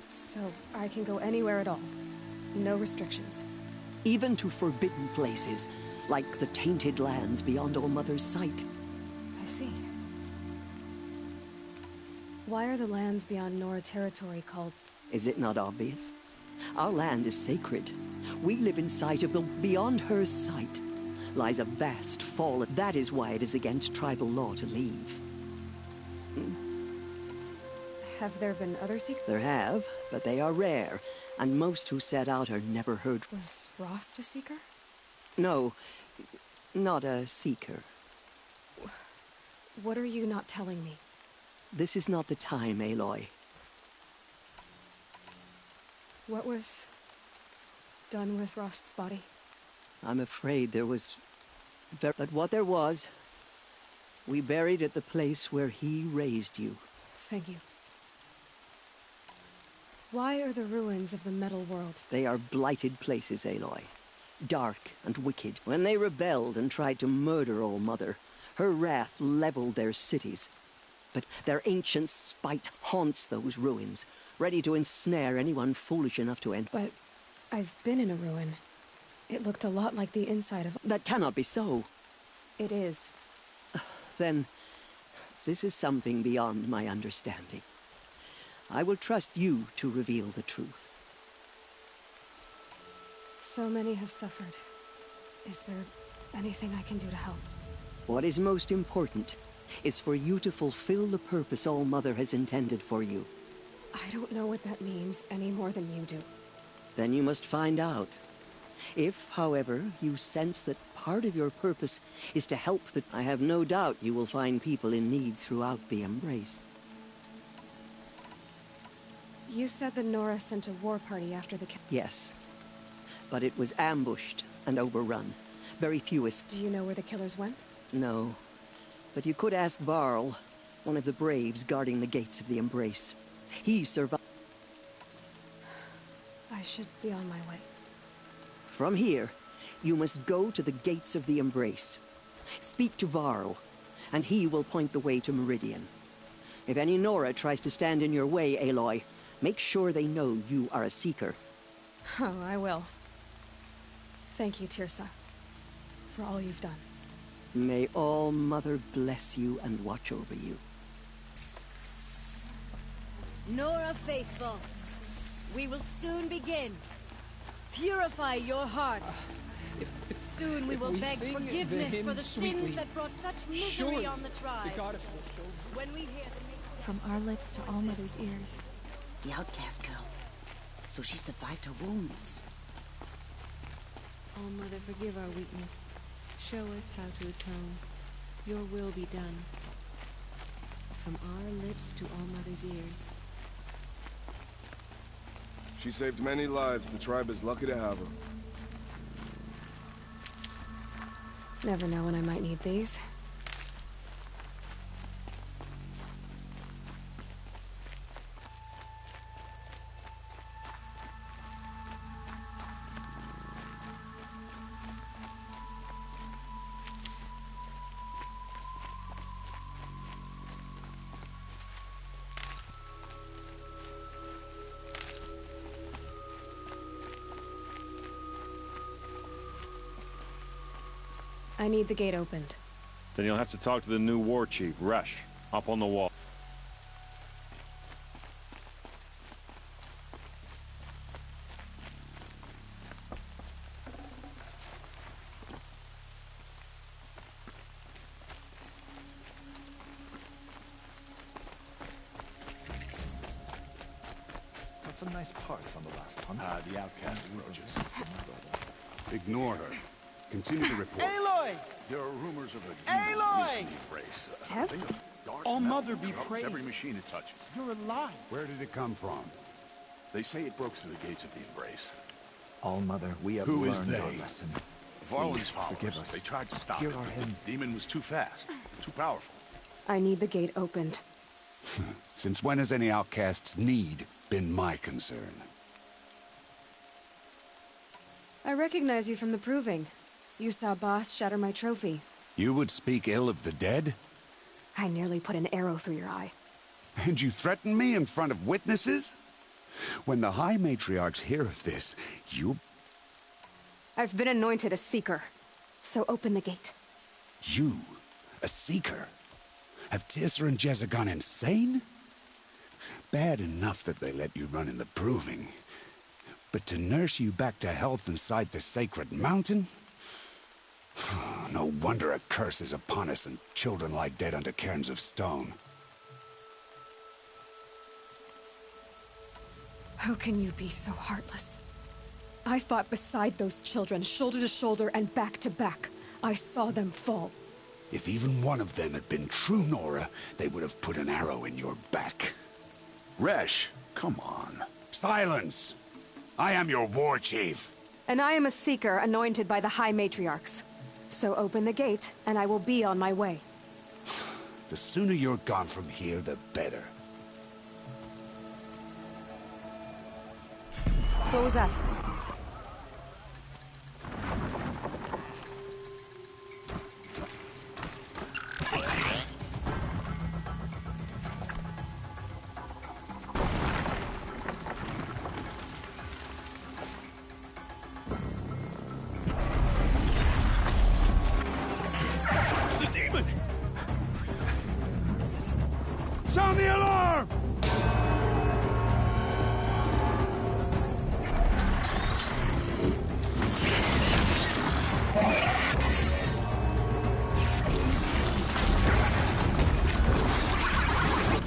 So I can go anywhere at all? No restrictions? Even to forbidden places, like the tainted lands beyond All-Mother's sight. I see. Why are the lands beyond Nora territory called... Is it not obvious? Our land is sacred. We live in sight of the... Beyond her sight lies a vast fallen... That is why it is against tribal law to leave. Have there been other seekers? There have, but they are rare, and most who set out are never heard... Was Rost a seeker? No, not a seeker. What are you not telling me? This is not the time, Aloy. What was done with Rost's body? I'm afraid there was... But what there was, we buried at the place where he raised you. Thank you. Why are the ruins of the metal world? They are blighted places, Aloy. Dark and wicked. When they rebelled and tried to murder All-Mother, her wrath leveled their cities. But their ancient spite haunts those ruins, ready to ensnare anyone foolish enough to enter. But I've been in a ruin. It looked a lot like the inside of... That cannot be so. It is. Then, this is something beyond my understanding. I will trust you to reveal the truth. So many have suffered. Is there anything I can do to help? What is most important is for you to fulfill the purpose All-Mother has intended for you. I don't know what that means any more than you do. Then you must find out. If, however, you sense that part of your purpose is to help the... I have no doubt you will find people in need throughout the Embrace. You said that Nora sent a war party after the... Yes. But it was ambushed and overrun. Very few Do you know where the killers went? No. But you could ask Varl, one of the Braves guarding the gates of the Embrace. He survived. I should be on my way. From here, you must go to the gates of the Embrace. Speak to Varl, and he will point the way to Meridian. If any Nora tries to stand in your way, Aloy, make sure they know you are a seeker. Oh, I will. Thank you, Tirsa, for all you've done. May All-Mother bless you and watch over you. Nora Faithful, we will soon begin. Purify your hearts. Soon we will beg forgiveness for the sins that brought such misery on the tribe. When we hear the... From our lips to All-Mother's ears. The outcast girl. So she survived her wounds. All-Mother, forgive our weakness. Show us how to atone. Your will be done. From our lips to All-Mother's ears. She saved many lives. The tribe is lucky to have her. Never know when I might need these. I need the gate opened. Then you'll have to talk to the new war chief, Rush, up on the wall. Got some nice parts on the last hunt. The outcast roaches. Ignore her. Continue to report. Aloy! There are rumors of a Aloy! Ted? All-Mother be praised. Every machine it touches. You're alive. Where did it come from? They say it broke through the gates of the Embrace. All-Mother, we have Who is learned they? our lesson. Varlin's Please followers. forgive us. They tried to stop Here it, are but hidden. the demon was too fast, too powerful. I need the gate opened. Since when has any outcast's need been my concern? I recognize you from the proving. You saw Boss shatter my trophy. You would speak ill of the dead? I nearly put an arrow through your eye. And you threaten me in front of witnesses? When the High Matriarchs hear of this, you'll... I've been anointed a Seeker, so open the gate. You? A Seeker? Have Tirsa and Jezza gone insane? Bad enough that they let you run in the proving. But to nurse you back to health inside the sacred mountain? No wonder a curse is upon us and children lie dead under cairns of stone. How can you be so heartless? I fought beside those children, shoulder to shoulder and back to back. I saw them fall. If even one of them had been true Nora, they would have put an arrow in your back. Resh, come on. Silence! I am your war chief. And I am a Seeker anointed by the High Matriarchs. So open the gate, and I will be on my way. The sooner you're gone from here, the better. What was that? The demon! Sound the alarm!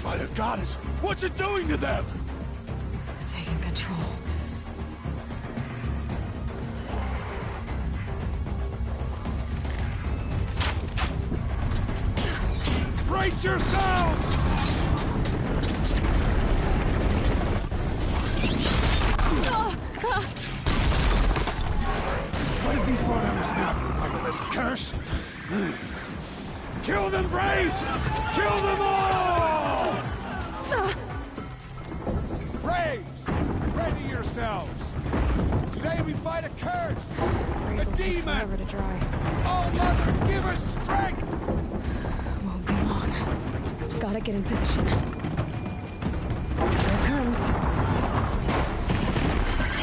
By the goddess, what's it doing to them? Taking control. Brace yourselves! What have these brothers now? Under this curse? Kill them, Braves! Kill them all! Braves, ready yourselves. Today we fight a curse. A demon. Forever to dry. Oh, Mother, give us strength. Won't be long. Gotta get in position. Here it comes.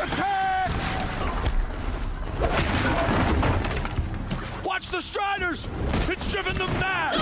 Attack! Watch the Striders! It's driven them mad!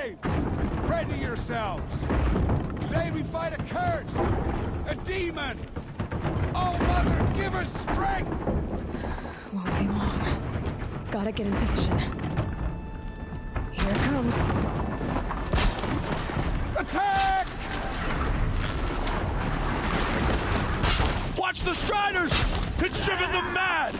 slaves! Ready yourselves! Today we fight a curse! A demon! Oh, Mother, give us strength! Won't be long. Gotta get in position. Here it comes. Attack! Watch the Striders! It's driven them mad!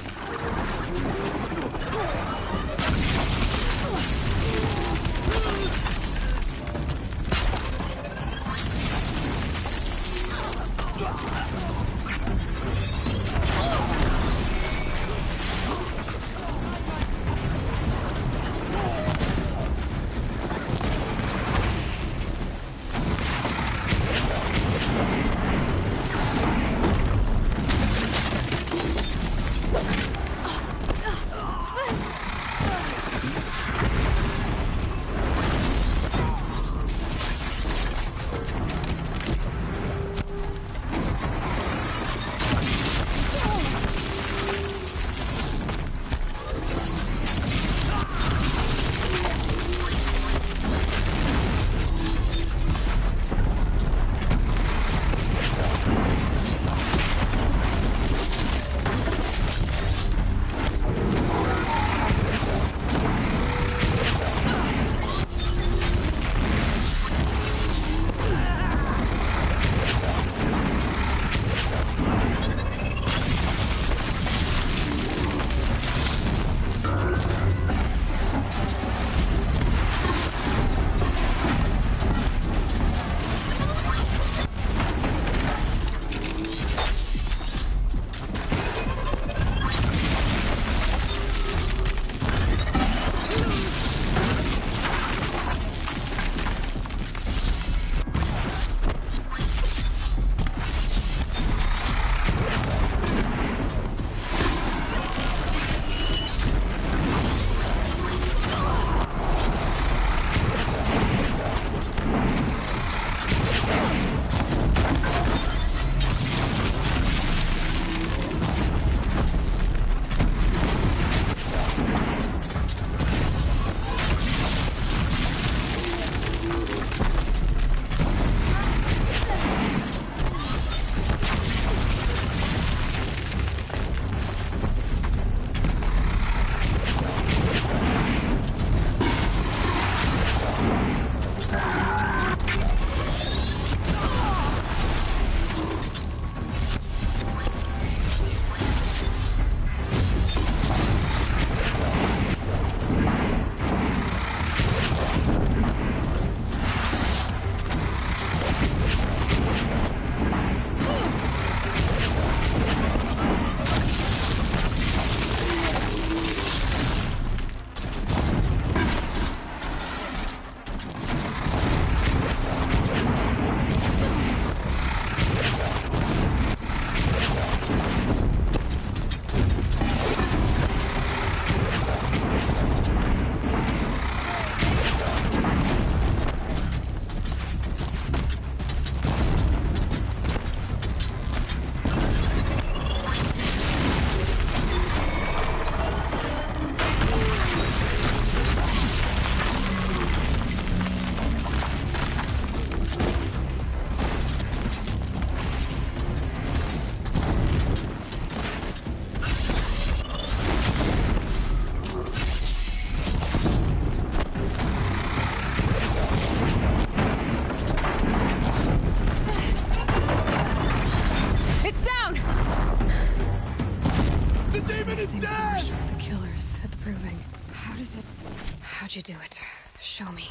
How'd you do it? Show me.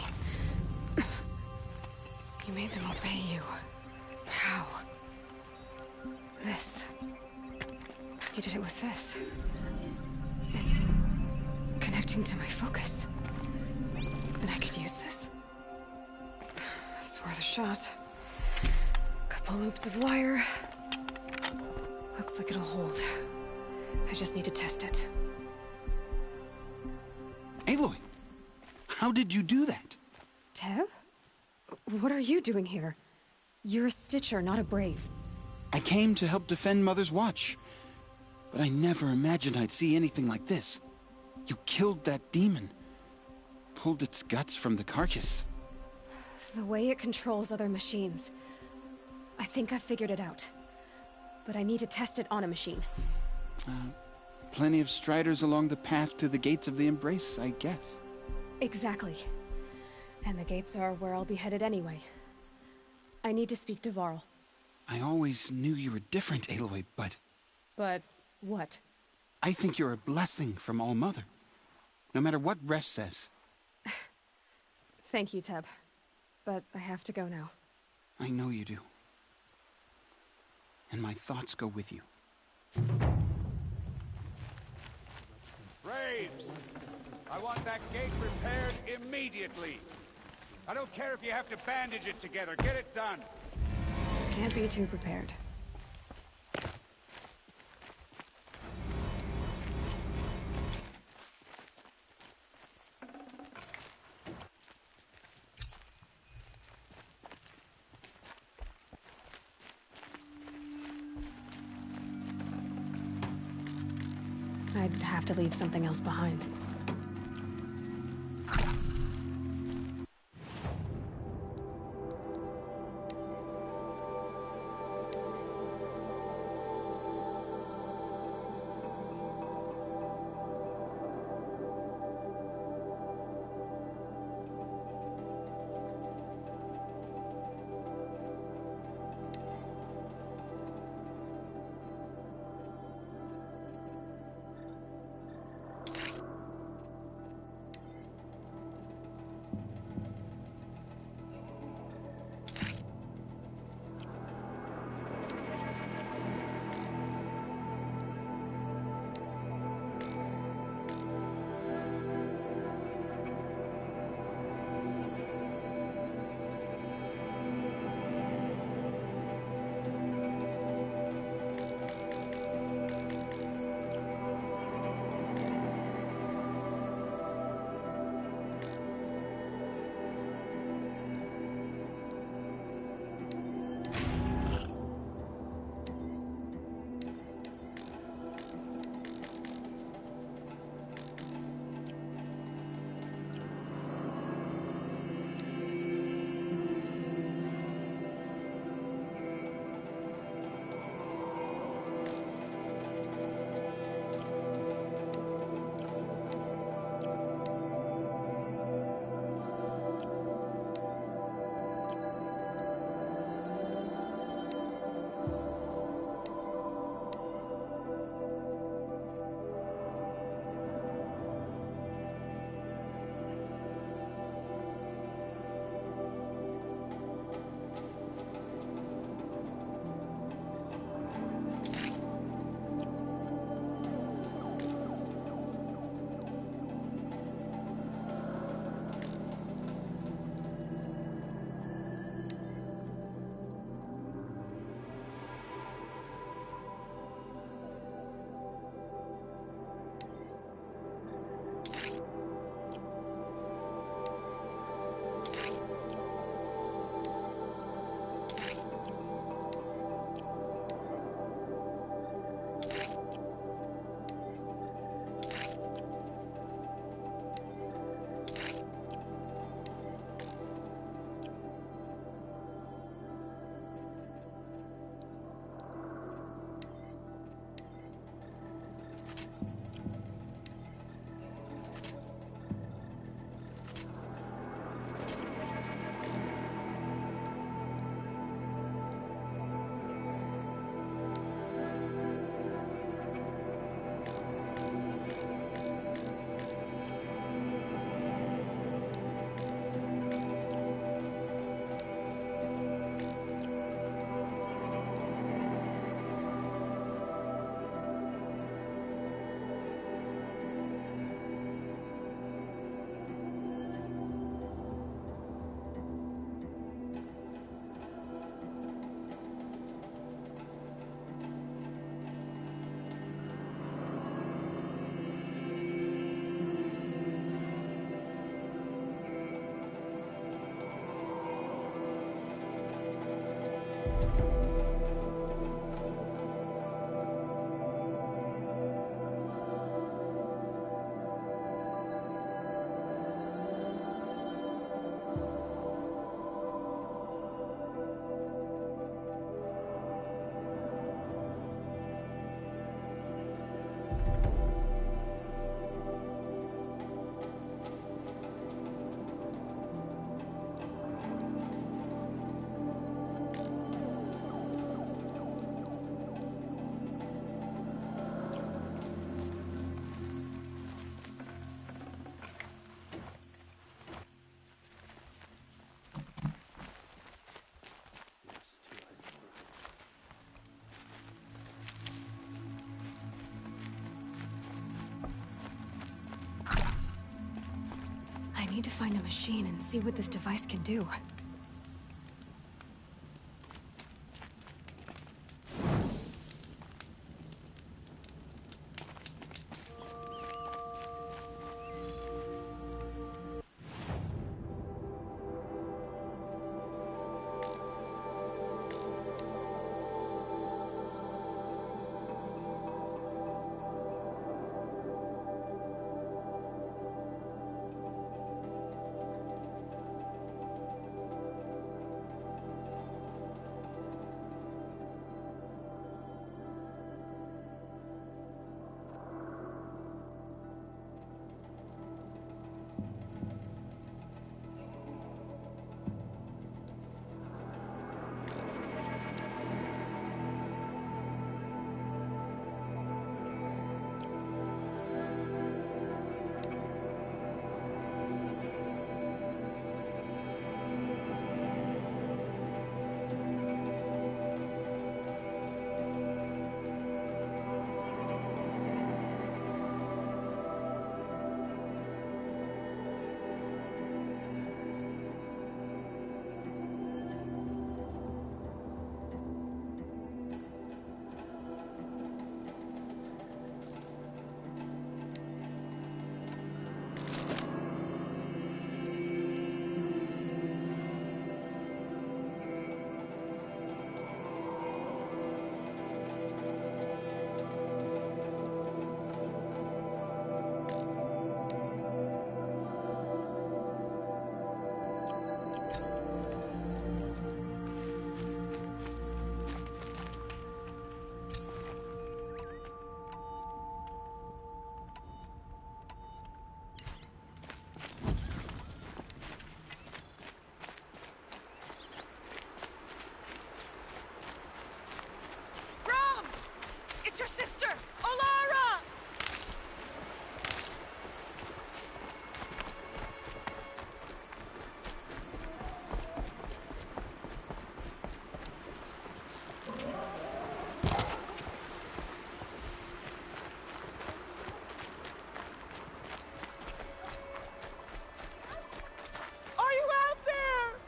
You made them obey you. How? This. You did it with this. It's connecting to my focus. Then I could use this. It's worth a shot. Couple loops of wire. Looks like it'll hold. I just need to test it. Aloy, how did you do that? Tev? What are you doing here? You're a Stitcher, not a Brave. I came to help defend Mother's Watch, but I never imagined I'd see anything like this. You killed that demon, pulled its guts from the carcass. The way it controls other machines. I think I figured it out. But I need to test it on a machine. Plenty of striders along the path to the gates of the Embrace, I guess. Exactly. And the gates are where I'll be headed anyway. I need to speak to Varl. I always knew you were different, Aloy, but... But what? I think you're a blessing from All-Mother. No matter what Resh says. Thank you, Teb. But I have to go now. I know you do. And my thoughts go with you. Braves! I want that gate repaired immediately. I don't care if you have to bandage it together. Get it done. Can't be too prepared. I'd have to leave something else behind. need to find a machine and see what this device can do. Your sister, Olara! Are you out there?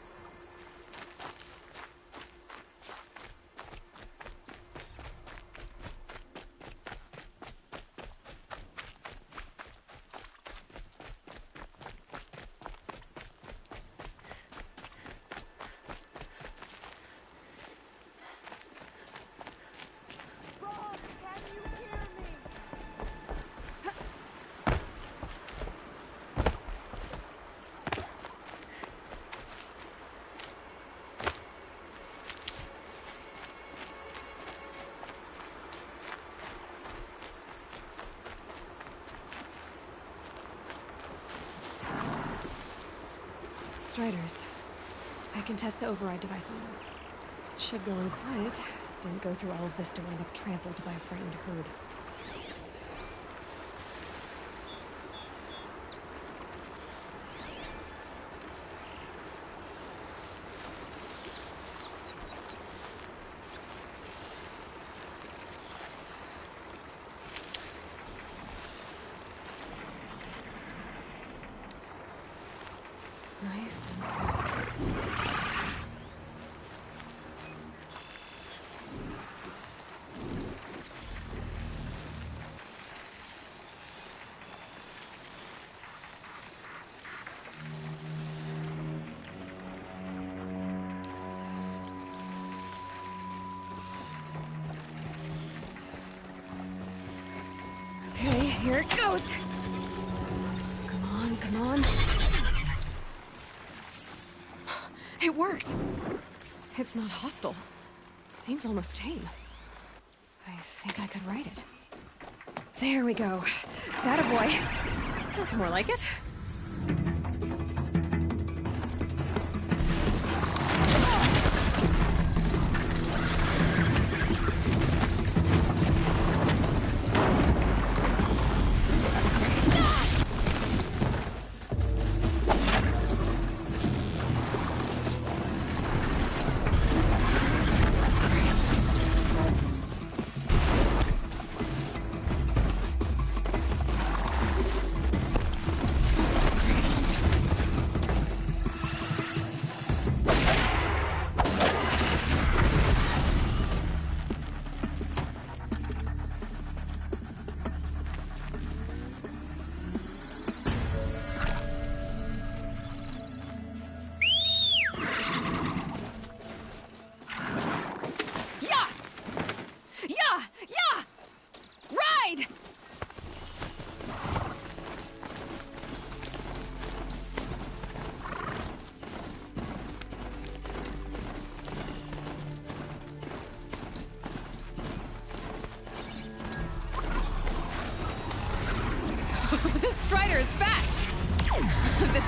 Striders. I can test the override device on them. Should go in quiet. Didn't go through all of this to wind up trampled by a frightened herd. Nice and quiet. Okay, here it goes. Come on, come on. It worked! It's not hostile. Seems almost tame. I think I could ride it. There we go. That a boy. That's more like it.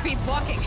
beats walking.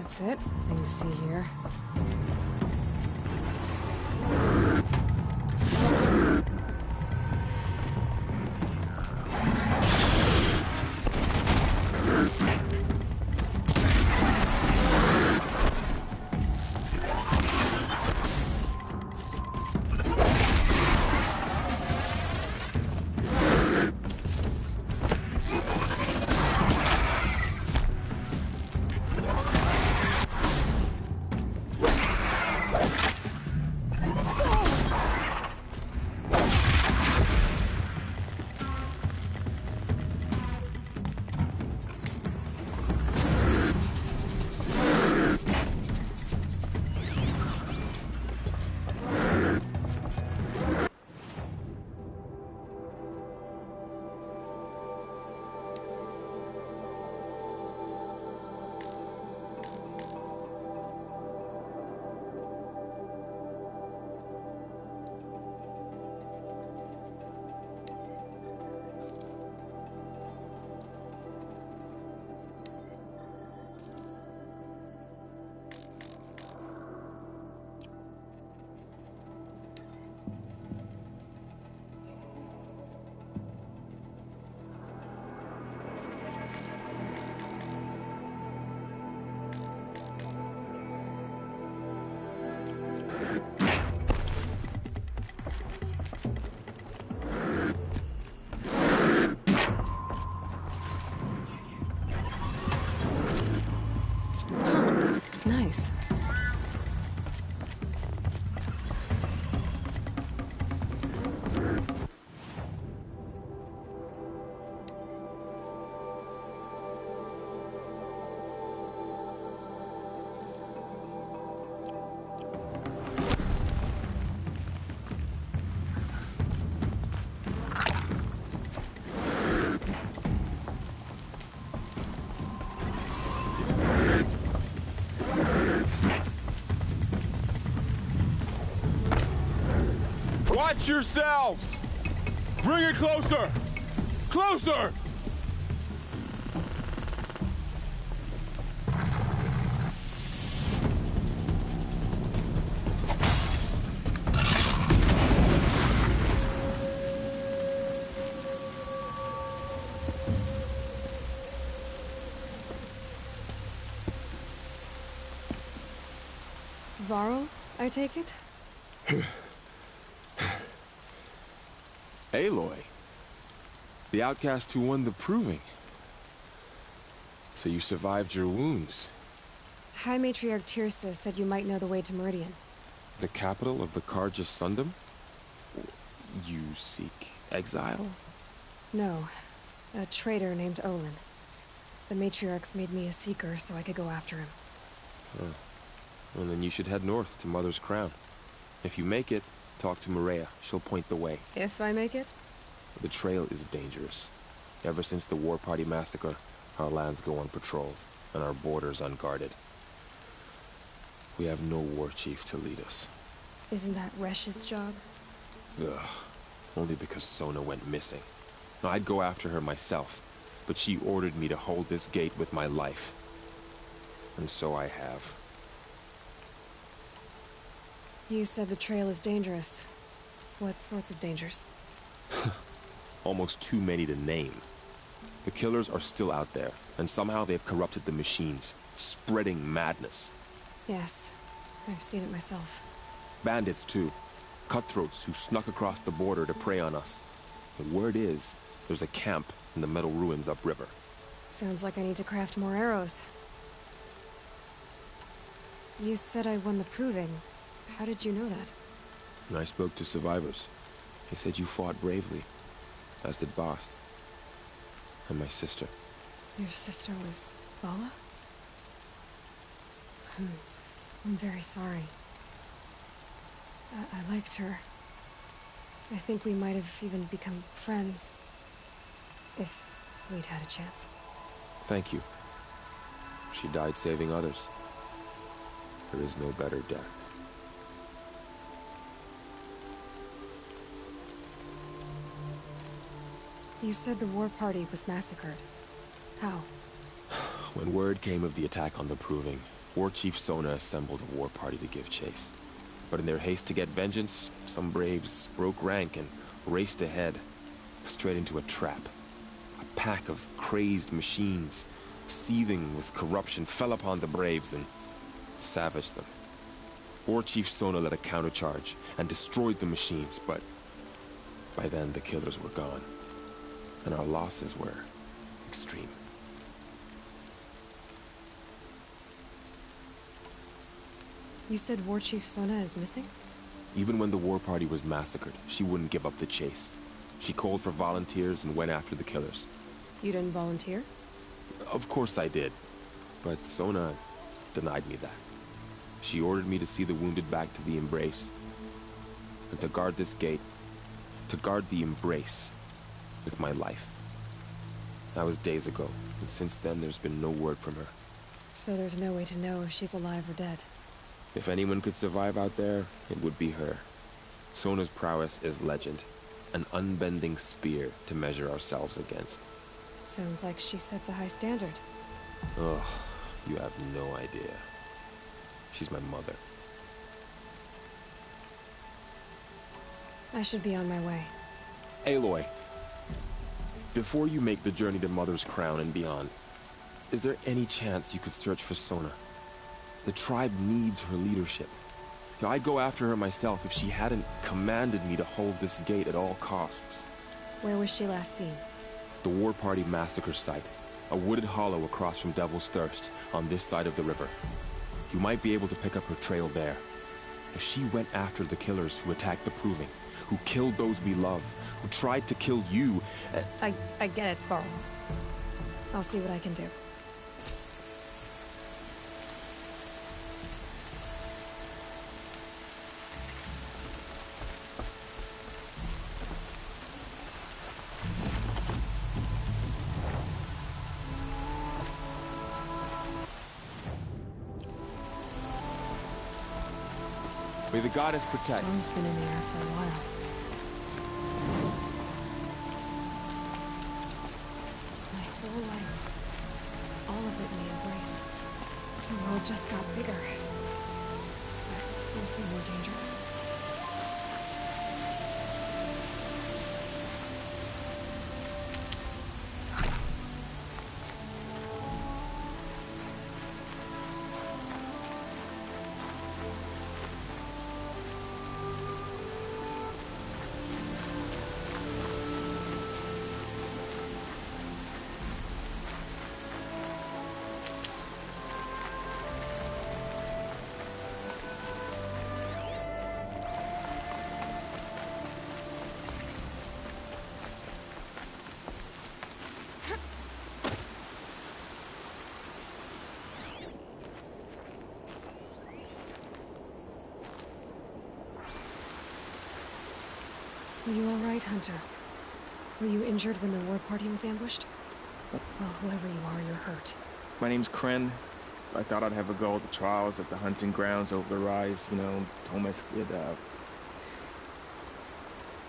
That's it. Nothing to see here. Nice. Watch yourselves! Bring it closer! Closer! Varl, I take it? Aloy. The outcast who won the proving. So you survived your wounds. High Matriarch Tirsa said you might know the way to Meridian. The capital of the Carja Sundom? You seek exile? No. A traitor named Olin. The Matriarchs made me a seeker so I could go after him. Huh. Well, then you should head north to Mother's Crown. If you make it, talk to Maria. She'll point the way. If I make it? The trail is dangerous. Ever since the War Party massacre, our lands go unpatrolled, and our borders unguarded. We have no war chief to lead us. Isn't that Resh's job? Ugh. Only because Sona went missing. Now, I'd go after her myself, but she ordered me to hold this gate with my life. And so I have. You said the trail is dangerous. What sorts of dangers? Almost too many to name. The killers are still out there, and somehow they've corrupted the machines, spreading madness. Yes, I've seen it myself. Bandits, too. Cutthroats who snuck across the border to prey on us. The word is, there's a camp in the metal ruins upriver. Sounds like I need to craft more arrows. You said I won the proving. How did you know that? I spoke to survivors. They said you fought bravely, as did Bast. And my sister. Your sister was Vala? I'm very sorry. I liked her. I think we might have even become friends. If we'd had a chance. Thank you. She died saving others. There is no better death. You said the war party was massacred. How? When word came of the attack on the Proving, War Chief Sona assembled a war party to give chase. But in their haste to get vengeance, some braves broke rank and raced ahead, straight into a trap. A pack of crazed machines, seething with corruption, fell upon the braves and savaged them. War Chief Sona led a countercharge and destroyed the machines, but by then the killers were gone, and our losses were extreme. You said War Chief Sona is missing? Even when the war party was massacred, she wouldn't give up the chase. She called for volunteers and went after the killers. You didn't volunteer? Of course I did, but Sona denied me that. She ordered me to see the wounded back to the Embrace, and to guard this gate, to guard the Embrace with my life. That was days ago, and since then there's been no word from her. So there's no way to know if she's alive or dead? If anyone could survive out there, it would be her. Sona's prowess is legend, an unbending spear to measure ourselves against. Sounds like she sets a high standard. Ugh, you have no idea. She's my mother. I should be on my way. Aloy, before you make the journey to Mother's Crown and beyond, is there any chance you could search for Sona? The tribe needs her leadership. I'd go after her myself if she hadn't commanded me to hold this gate at all costs. Where was she last seen? The War Party massacre site. A wooded hollow across from Devil's Thirst, on this side of the river. You might be able to pick up her trail there. If she went after the killers who attacked the Proving, who killed those we love, who tried to kill you... I get it, Varl. I'll see what I can do. May the goddess protect. Storm's been in the air for a while. My whole life, all of it in the Embrace. The world just got bigger. Mostly more dangerous. Are you all right, Hunter? Were you injured when the war party was ambushed? Well, whoever you are, you're hurt. My name's Kren. I thought I'd have a go at the trials at the hunting grounds over the rise, you know, told my skid out.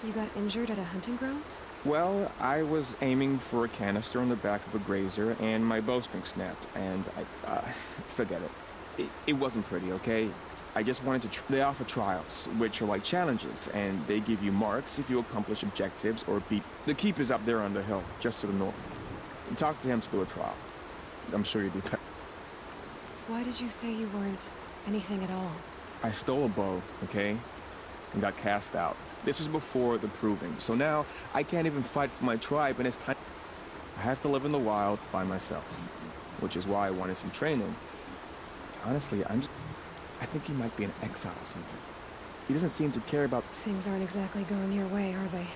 You got injured at a hunting grounds? Well, I was aiming for a canister on the back of a grazer, and my bowstring snapped, and forget it. It wasn't pretty, okay? I just wanted to they offer trials, which are like challenges, and they give you marks if you accomplish objectives or beat the keeper's up there on the hill, just to the north. You talk to him to do a trial. I'm sure you'd be better. Why did you say you weren't anything at all? I stole a bow, okay? And got cast out. This was before the proving, so now I can't even fight for my tribe, and it's time. I have to live in the wild by myself, which is why I wanted some training. Honestly, I think he might be an exile or something. He doesn't seem to care about... Things aren't exactly going your way, are they?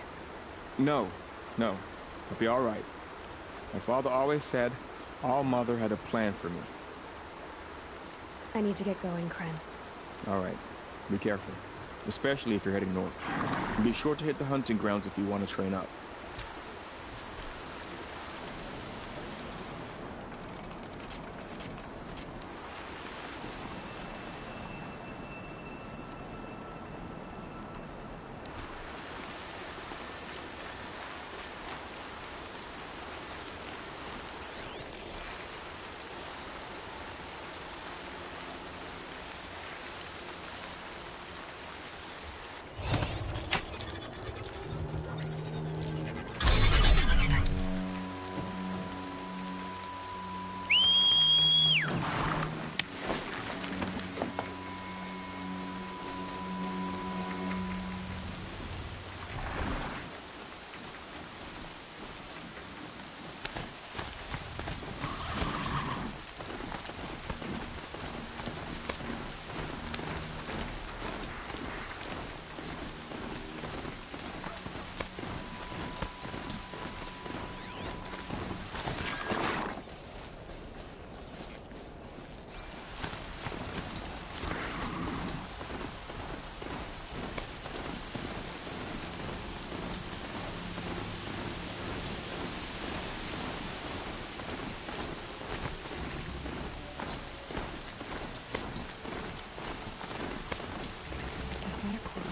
No. I'll be all right. My father always said, All Mother had a plan for me. I need to get going, Kren. All right. Be careful. Especially if you're heading north. And be sure to hit the hunting grounds if you want to train up.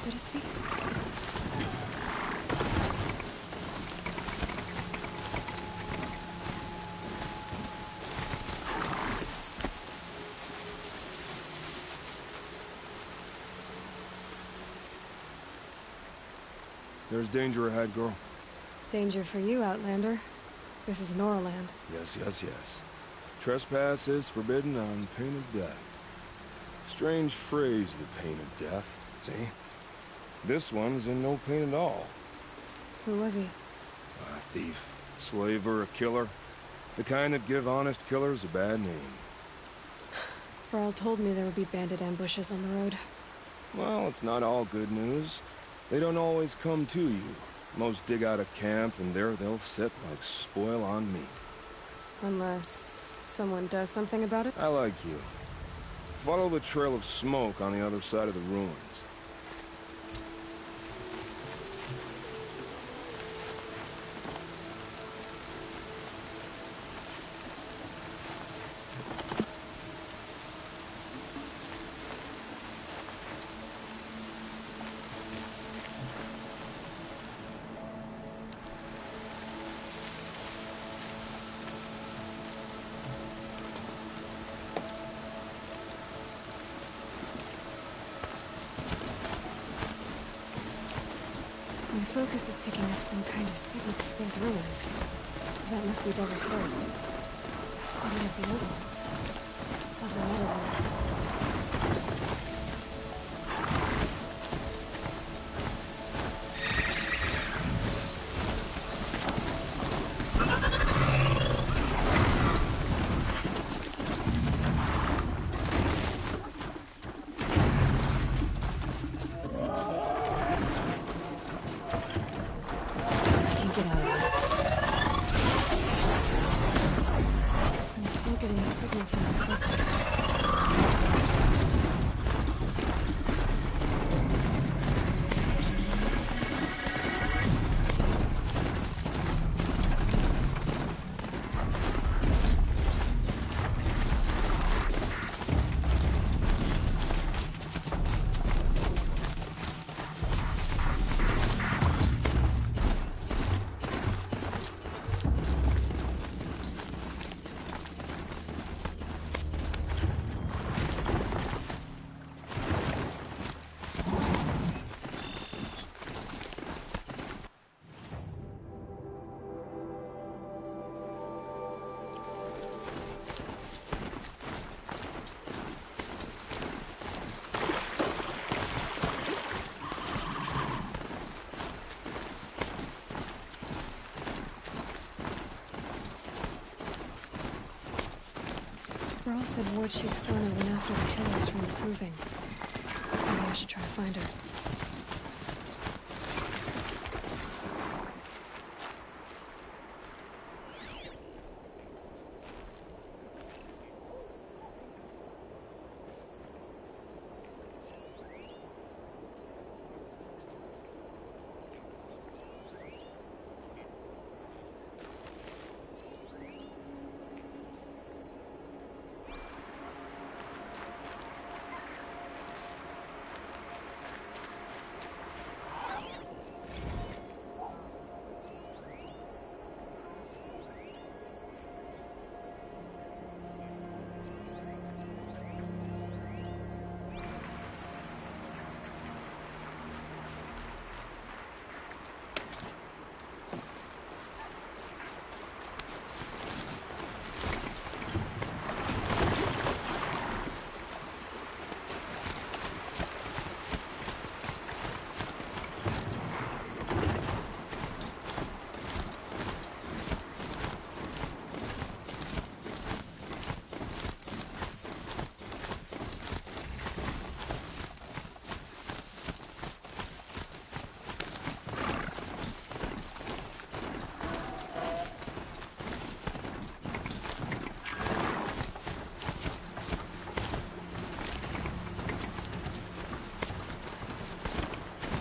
At his feet. There's danger ahead, girl. Danger for you, Outlander. This is Noraland. Yes. Trespass is forbidden on pain of death. Strange phrase, the pain of death. See? This one's in no pain at all. Who was he? A thief, slaver, a killer. The kind that give honest killers a bad name. Farrell told me there would be bandit ambushes on the road. Well, it's not all good news. They don't always come to you. Most dig out of camp, and there they'll sit like spoil on meat. Unless someone does something about it? I like you. Follow the trail of smoke on the other side of the ruins. My focus is picking up some kind of signal from those ruins. That must be Devil's Thirst. A sign of the old ones. Of the Meadowland. Varl said Ward Chief Sona went after the killers from the Proving. Maybe I should try to find her.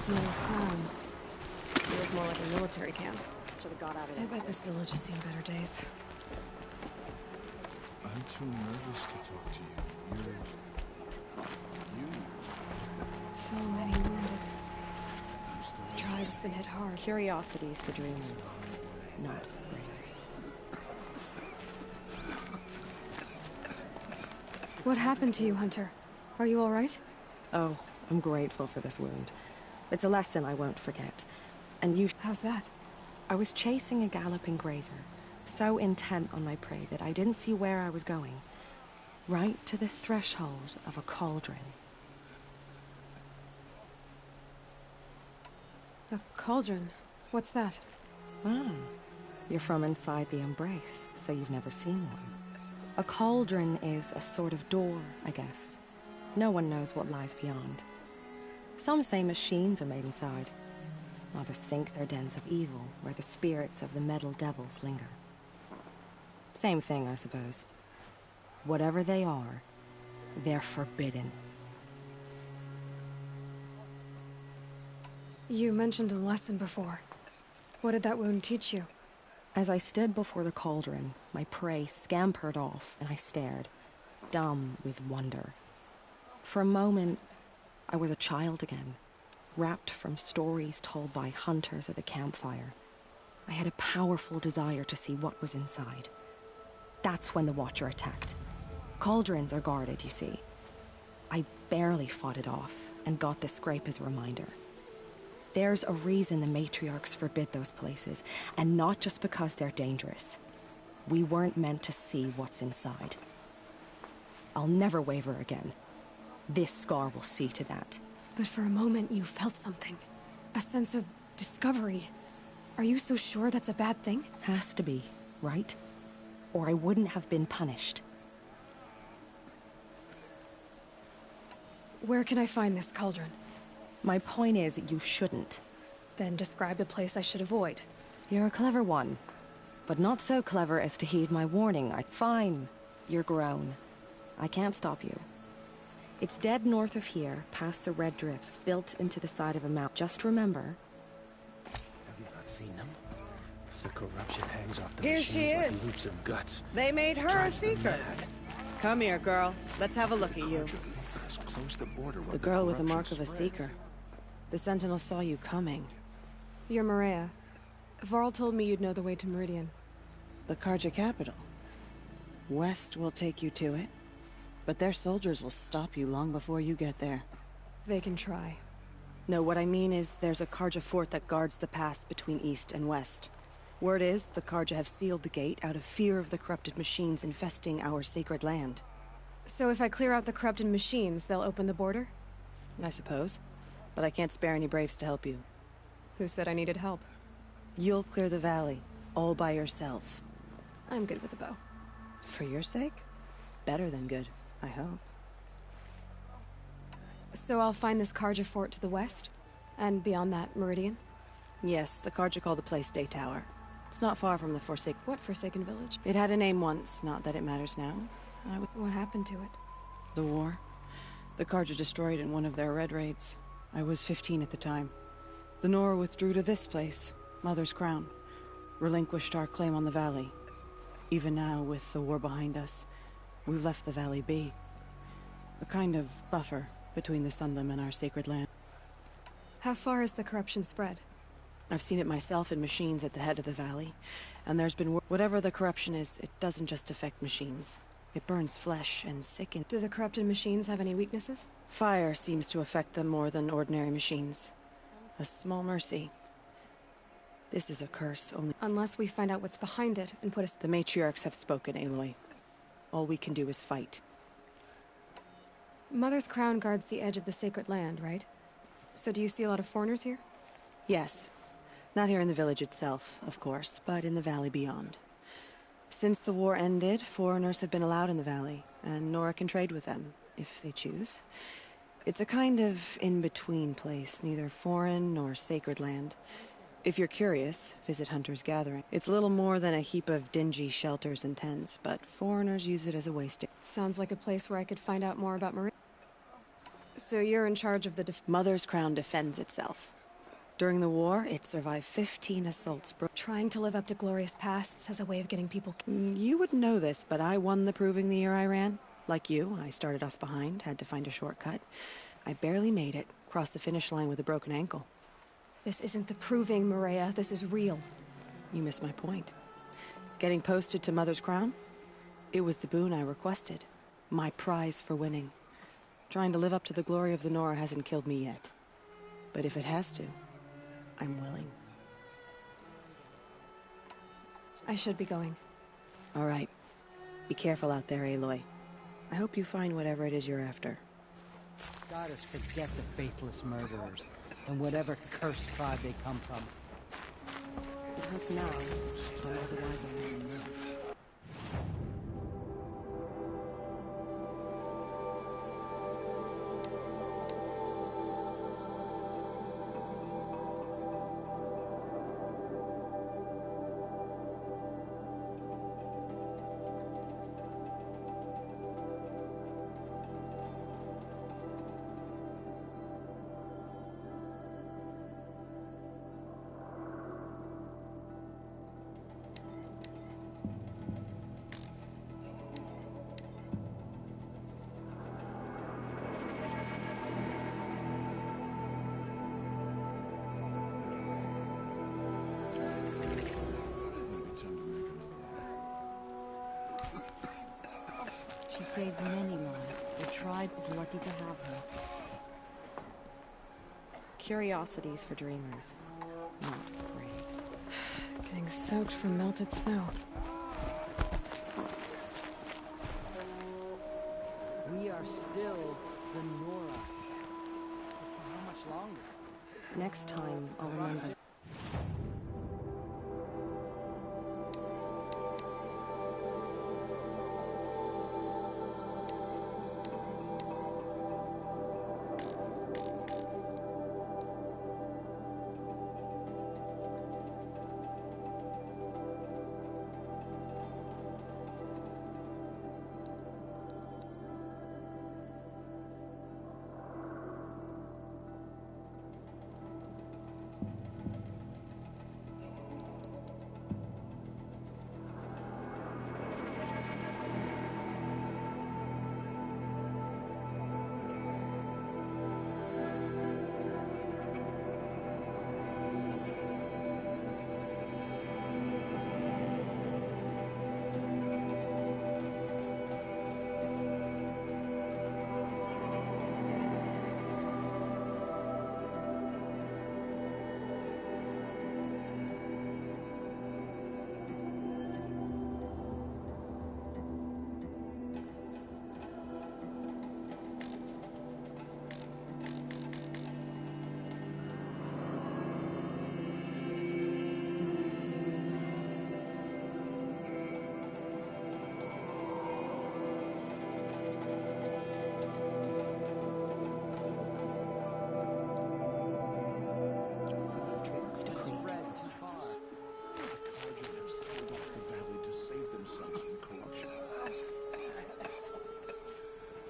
Noah's crown. Feels more like a military camp. Should have got out of there. I bet this village has seen better days. I'm too nervous to talk to you. So many wounded. Tribe's been hit hard. Curiosities for dreamers, not for brains. What happened to you, Hunter? Are you all right? Oh, I'm grateful for this wound. It's a lesson I won't forget. And you... How's that? I was chasing a galloping grazer, so intent on my prey that I didn't see where I was going. Right to the threshold of a cauldron. A cauldron? What's that? Ah, you're from inside the Embrace, so you've never seen one. A cauldron is a sort of door, I guess. No one knows what lies beyond. Some say machines are made inside. Others think they're dens of evil, where the spirits of the metal devils linger. Same thing, I suppose. Whatever they are, they're forbidden. You mentioned a lesson before. What did that wound teach you? As I stood before the cauldron, my prey scampered off, and I stared, dumb with wonder. For a moment, I was a child again, wrapped from stories told by hunters at the campfire. I had a powerful desire to see what was inside. That's when the Watcher attacked. Cauldrons are guarded, you see. I barely fought it off, and got the scrape as a reminder. There's a reason the matriarchs forbid those places, and not just because they're dangerous. We weren't meant to see what's inside. I'll never waver again. This scar will see to that. But for a moment you felt something. A sense of discovery. Are you so sure that's a bad thing? Has to be, right? Or I wouldn't have been punished. Where can I find this cauldron? My point is, you shouldn't. Then describe the place I should avoid. You're a clever one. But not so clever as to heed my warning. Fine. You're grown. I can't stop you. It's dead north of here, past the red drifts, built into the side of a mountain. Just remember... Have you not seen them? The corruption hangs off the Here she machines like is. loops of guts. They made her a Drives them seeker. mad. Come here, girl. Let's have a look at you. Close the border where The girl with the corruption mark of a spreads. seeker. The Sentinel saw you coming. You're Maria. Varl told me you'd know the way to Meridian. The Karja capital. West will take you to it, but their soldiers will stop you long before you get there. They can try. No, what I mean is there's a Karja fort that guards the pass between east and west. Word is the Karja have sealed the gate out of fear of the corrupted machines infesting our sacred land. So if I clear out the corrupted machines, they'll open the border? I suppose. But I can't spare any braves to help you. Who said I needed help? You'll clear the valley, all by yourself. I'm good with a bow. For your sake? Better than good, I hope. So I'll find this Karja fort to the west? And beyond that, Meridian? Yes, the Karja call the place Day Tower. It's not far from the Forsaken... What Forsaken village? It had a name once, not that it matters now. What happened to it? The war. The Karja destroyed in one of their red raids. I was 15 at the time. The Nora withdrew to this place, Mother's Crown. Relinquished our claim on the valley. Even now, with the war behind us, we've left the valley be. A kind of buffer between the Sunlim and our sacred land. How far has the corruption spread? I've seen it myself in machines at the head of the valley. And there's been whatever the corruption is, it doesn't just affect machines. It burns flesh and sickens. Do the corrupted machines have any weaknesses? Fire seems to affect them more than ordinary machines. A small mercy. This is a curse only... Unless we find out what's behind it and put us... The matriarchs have spoken, Aloy. All we can do is fight. Mother's Crown guards the edge of the sacred land, right? So do you see a lot of foreigners here? Yes. Not here in the village itself, of course, but in the valley beyond. Since the war ended, foreigners have been allowed in the valley, and Nora can trade with them, if they choose. It's a kind of in-between place, neither foreign nor sacred land. If you're curious, visit Hunter's Gathering. It's little more than a heap of dingy shelters and tents, but foreigners use it as a wasting. Sounds like a place where I could find out more about Marie. So you're in charge of the Mother's Crown defends itself. During the war, it survived 15 assaults. Trying to live up to glorious pasts as a way of getting people... You wouldn't know this, but I won the proving the year I ran. Like you, I started off behind, had to find a shortcut. I barely made it, crossed the finish line with a broken ankle. This isn't the proving, Maria. This is real. You missed my point. Getting posted to Mother's Crown? It was the boon I requested. My prize for winning. Trying to live up to the glory of the Nora hasn't killed me yet. But if it has to, I'm willing. I should be going. All right. Be careful out there, Aloy. I hope you find whatever it is you're after. Goddess forget the faithless murderers, and whatever cursed tribe they come from. It hurts now, but otherwise I'm... She saved many lives. The tribe is lucky to have her. Curiosities for dreamers, not for braves. Getting soaked from melted snow. We are still the Nora. But for how much longer? Next time, I'll remember.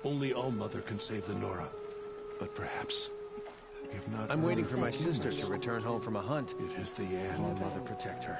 Only All-Mother can save the Nora. But perhaps, if not I'm waiting for my humans, sister to return home from a hunt. It is the end. All-Mother protect her.